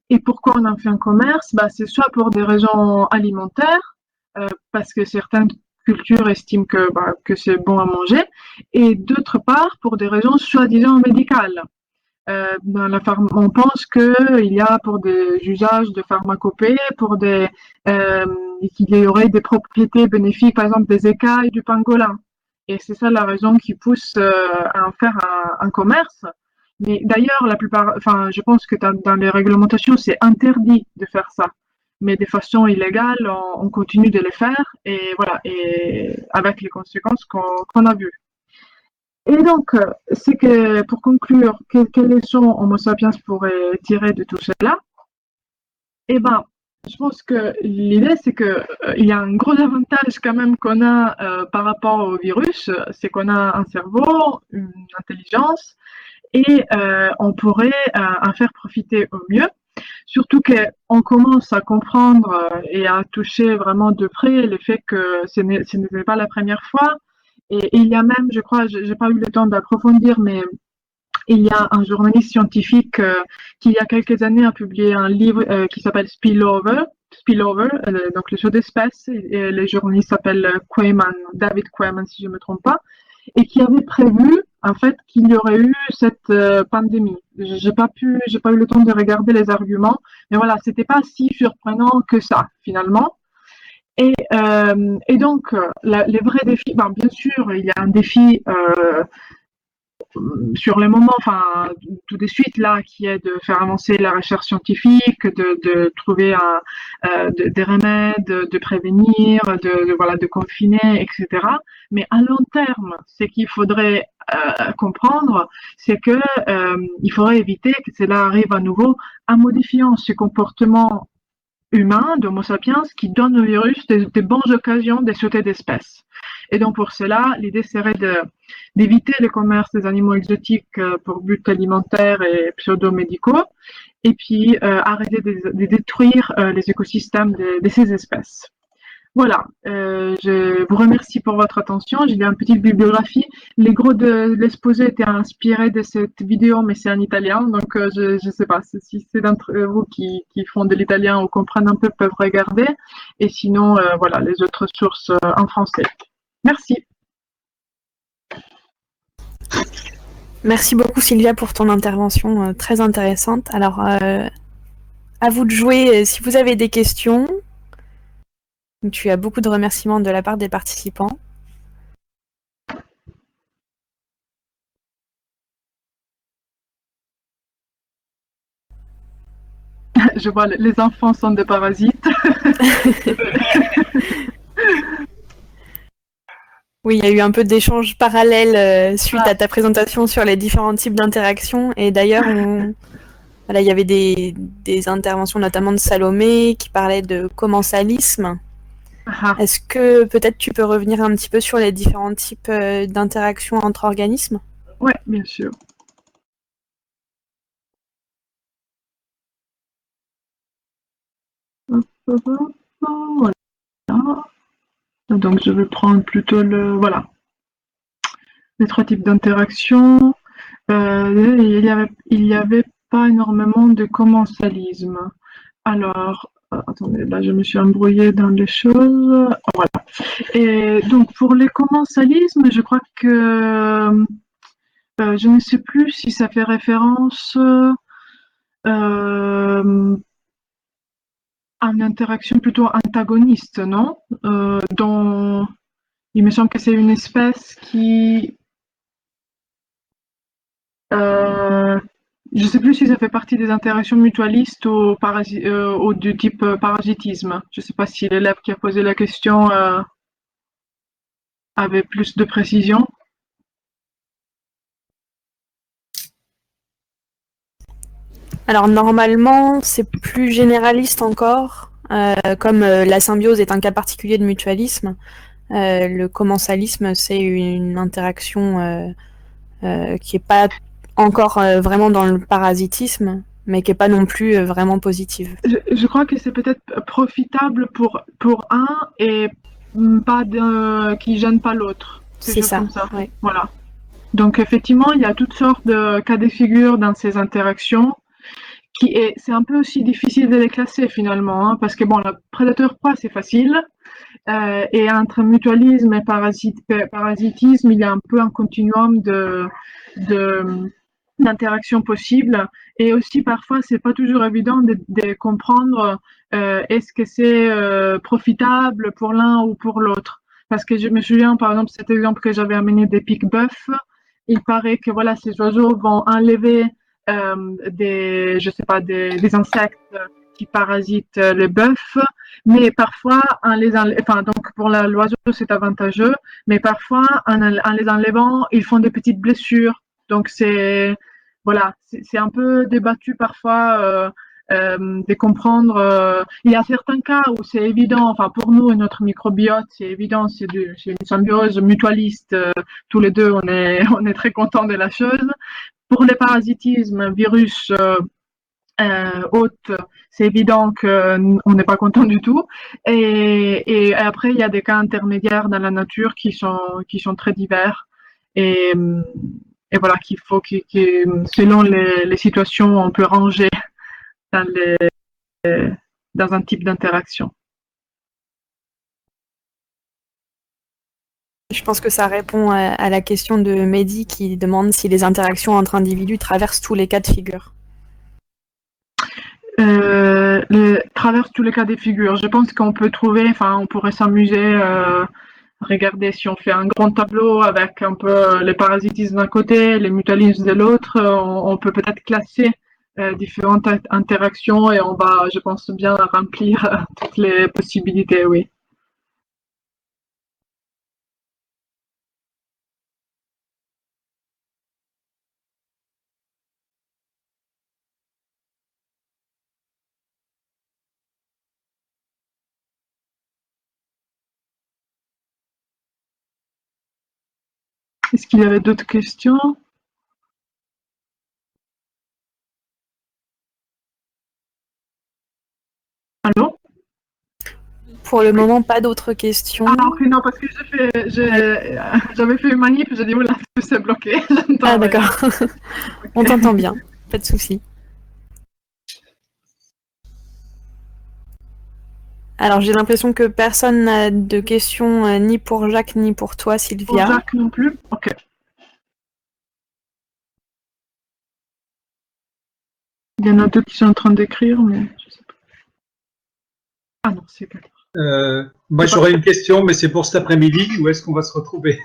Et pourquoi on en fait un commerce? C'est soit pour des raisons alimentaires, parce que certaines cultures estiment que c'est bon à manger, et d'autre part pour des raisons soi-disant médicales. On pense qu'il y a pour des usages de pharmacopée, qu'il y aurait des propriétés bénéfiques, par exemple des écailles du pangolin. Et c'est ça la raison qui pousse à en faire un commerce. Mais d'ailleurs, je pense que dans les réglementations, c'est interdit de faire ça. Mais de façon illégale, on continue de les faire, et voilà, et avec les conséquences qu'on a vues. Et donc, c'est que pour conclure, quelles leçons Homo sapiens pourrait tirer de tout cela? Eh ben, je pense que l'idée, c'est que il y a un gros avantage quand même qu'on a par rapport au virus, c'est qu'on a un cerveau, une intelligence, et on pourrait en faire profiter au mieux. Surtout qu'on commence à comprendre et à toucher vraiment de près le fait que ce n'était pas la première fois. Et il y a même, je crois, j'ai pas eu le temps d'approfondir, mais il y a un journaliste scientifique qui, il y a quelques années, a publié un livre qui s'appelle Spillover, donc le saut d'espèces, et le journaliste s'appelle David Quayman, si je ne me trompe pas, et qui avait prévu, en fait, qu'il y aurait eu cette pandémie. J'ai pas eu le temps de regarder les arguments, mais voilà, c'était pas si surprenant que ça, finalement. Et donc, les vrais défis, bien sûr, il y a un défi sur le moment, enfin, tout de suite, là, qui est de faire avancer la recherche scientifique, de trouver des remèdes, de prévenir, voilà, de confiner, etc. Mais à long terme, ce qu'il faudrait comprendre, c'est que il faudrait éviter que cela arrive à nouveau en modifiant ce comportement humain d'Homo sapiens qui donne au virus des bonnes occasions de sauter d'espèces. Et donc pour cela, l'idée serait d'éviter le commerce des animaux exotiques pour buts alimentaires et pseudo-médicaux, et puis arrêter de détruire les écosystèmes de ces espèces. Voilà, je vous remercie pour votre attention. J'ai lu une petite bibliographie. Les gros de l'exposé étaient inspirés de cette vidéo, mais c'est en italien. Donc, je ne sais pas si c'est d'entre vous qui font de l'italien ou comprennent un peu peuvent regarder. Et sinon, voilà, les autres sources en français. Merci. Merci beaucoup Sylvia pour ton intervention très intéressante. Alors, à vous de jouer si vous avez des questions. Tu as beaucoup de remerciements de la part des participants. Je vois, les enfants sont des parasites. Oui, il y a eu un peu d'échanges parallèles suite à ta présentation sur les différents types d'interactions. Et d'ailleurs, voilà, il y avait des interventions notamment de Salomé qui parlait de commensalisme. Est-ce que peut-être tu peux revenir un petit peu sur les différents types d'interactions entre organismes? Oui, bien sûr. Voilà. Donc je vais prendre plutôt les trois types d'interactions. Il y avait pas énormément de commensalisme. Alors, attendez, là je me suis embrouillée dans les choses. Voilà. Et donc pour les commensalismes, je crois que je ne sais plus si ça fait référence une interaction plutôt antagoniste, non? Dont il me semble que c'est une espèce qui... je ne sais plus si ça fait partie des interactions mutualistes ou du type parasitisme. Je ne sais pas si l'élève qui a posé la question avait plus de précision. Alors normalement, c'est plus généraliste encore. Comme la symbiose est un cas particulier de mutualisme, le commensalisme, c'est une interaction qui est pas encore vraiment dans le parasitisme, mais qui est pas non plus vraiment positive. Je crois que c'est peut-être profitable pour un et pas qui gêne pas l'autre. C'est ça. Comme ça. Ouais. Voilà. Donc effectivement, il y a toutes sortes de cas de figure dans ces interactions. C'est un peu aussi difficile de les classer finalement, hein, parce que bon, le prédateur-proie, c'est facile, et entre mutualisme et parasitisme, il y a un peu un continuum d'interactions possibles, et aussi parfois, c'est pas toujours évident de comprendre est-ce que c'est profitable pour l'un ou pour l'autre. Parce que je me souviens, par exemple, cet exemple que j'avais amené des pique-bœufs, il paraît que voilà, ces oiseaux vont enlever des insectes qui parasitent le bœuf, mais parfois donc pour l'oiseau c'est avantageux, mais parfois en les enlevant ils font des petites blessures, donc c'est un peu débattu parfois de comprendre. Il y a certains cas où c'est évident, enfin pour nous et notre microbiote c'est évident, c'est une symbiose mutualiste, tous les deux on est très contents de la chose. Pour les parasitismes, virus, hôtes, c'est évident qu'on n'est pas content du tout. Et après, il y a des cas intermédiaires dans la nature qui sont très divers. Et voilà, qu'il faut selon les situations, on peut ranger dans un type d'interaction. Je pense que ça répond à la question de Mehdi qui demande si les interactions entre individus traversent tous les cas de figure. Traverse tous les cas de figure. Je pense qu'on peut trouver, on pourrait s'amuser regarder si on fait un grand tableau avec un peu les parasitismes d'un côté, les mutualismes de l'autre, on peut peut-être classer différentes interactions et on va, je pense, bien remplir toutes les possibilités, oui. Est-ce qu'il y avait d'autres questions? Allô? Pour le moment, pas d'autres questions. Ah ok, non, parce que j'avais fait une manip, j'ai dit, oula, c'est bloqué. Ah d'accord, on t'entend bien, pas de souci. Alors j'ai l'impression que personne n'a de questions ni pour Jacques ni pour toi, Sylvia. Pour Jacques non plus? Ok. Il y en a deux qui sont en train d'écrire, mais je sais pas. Ah non, c'est pas. Moi, j'aurais une question, mais c'est pour cet après-midi. Où est-ce qu'on va se retrouver?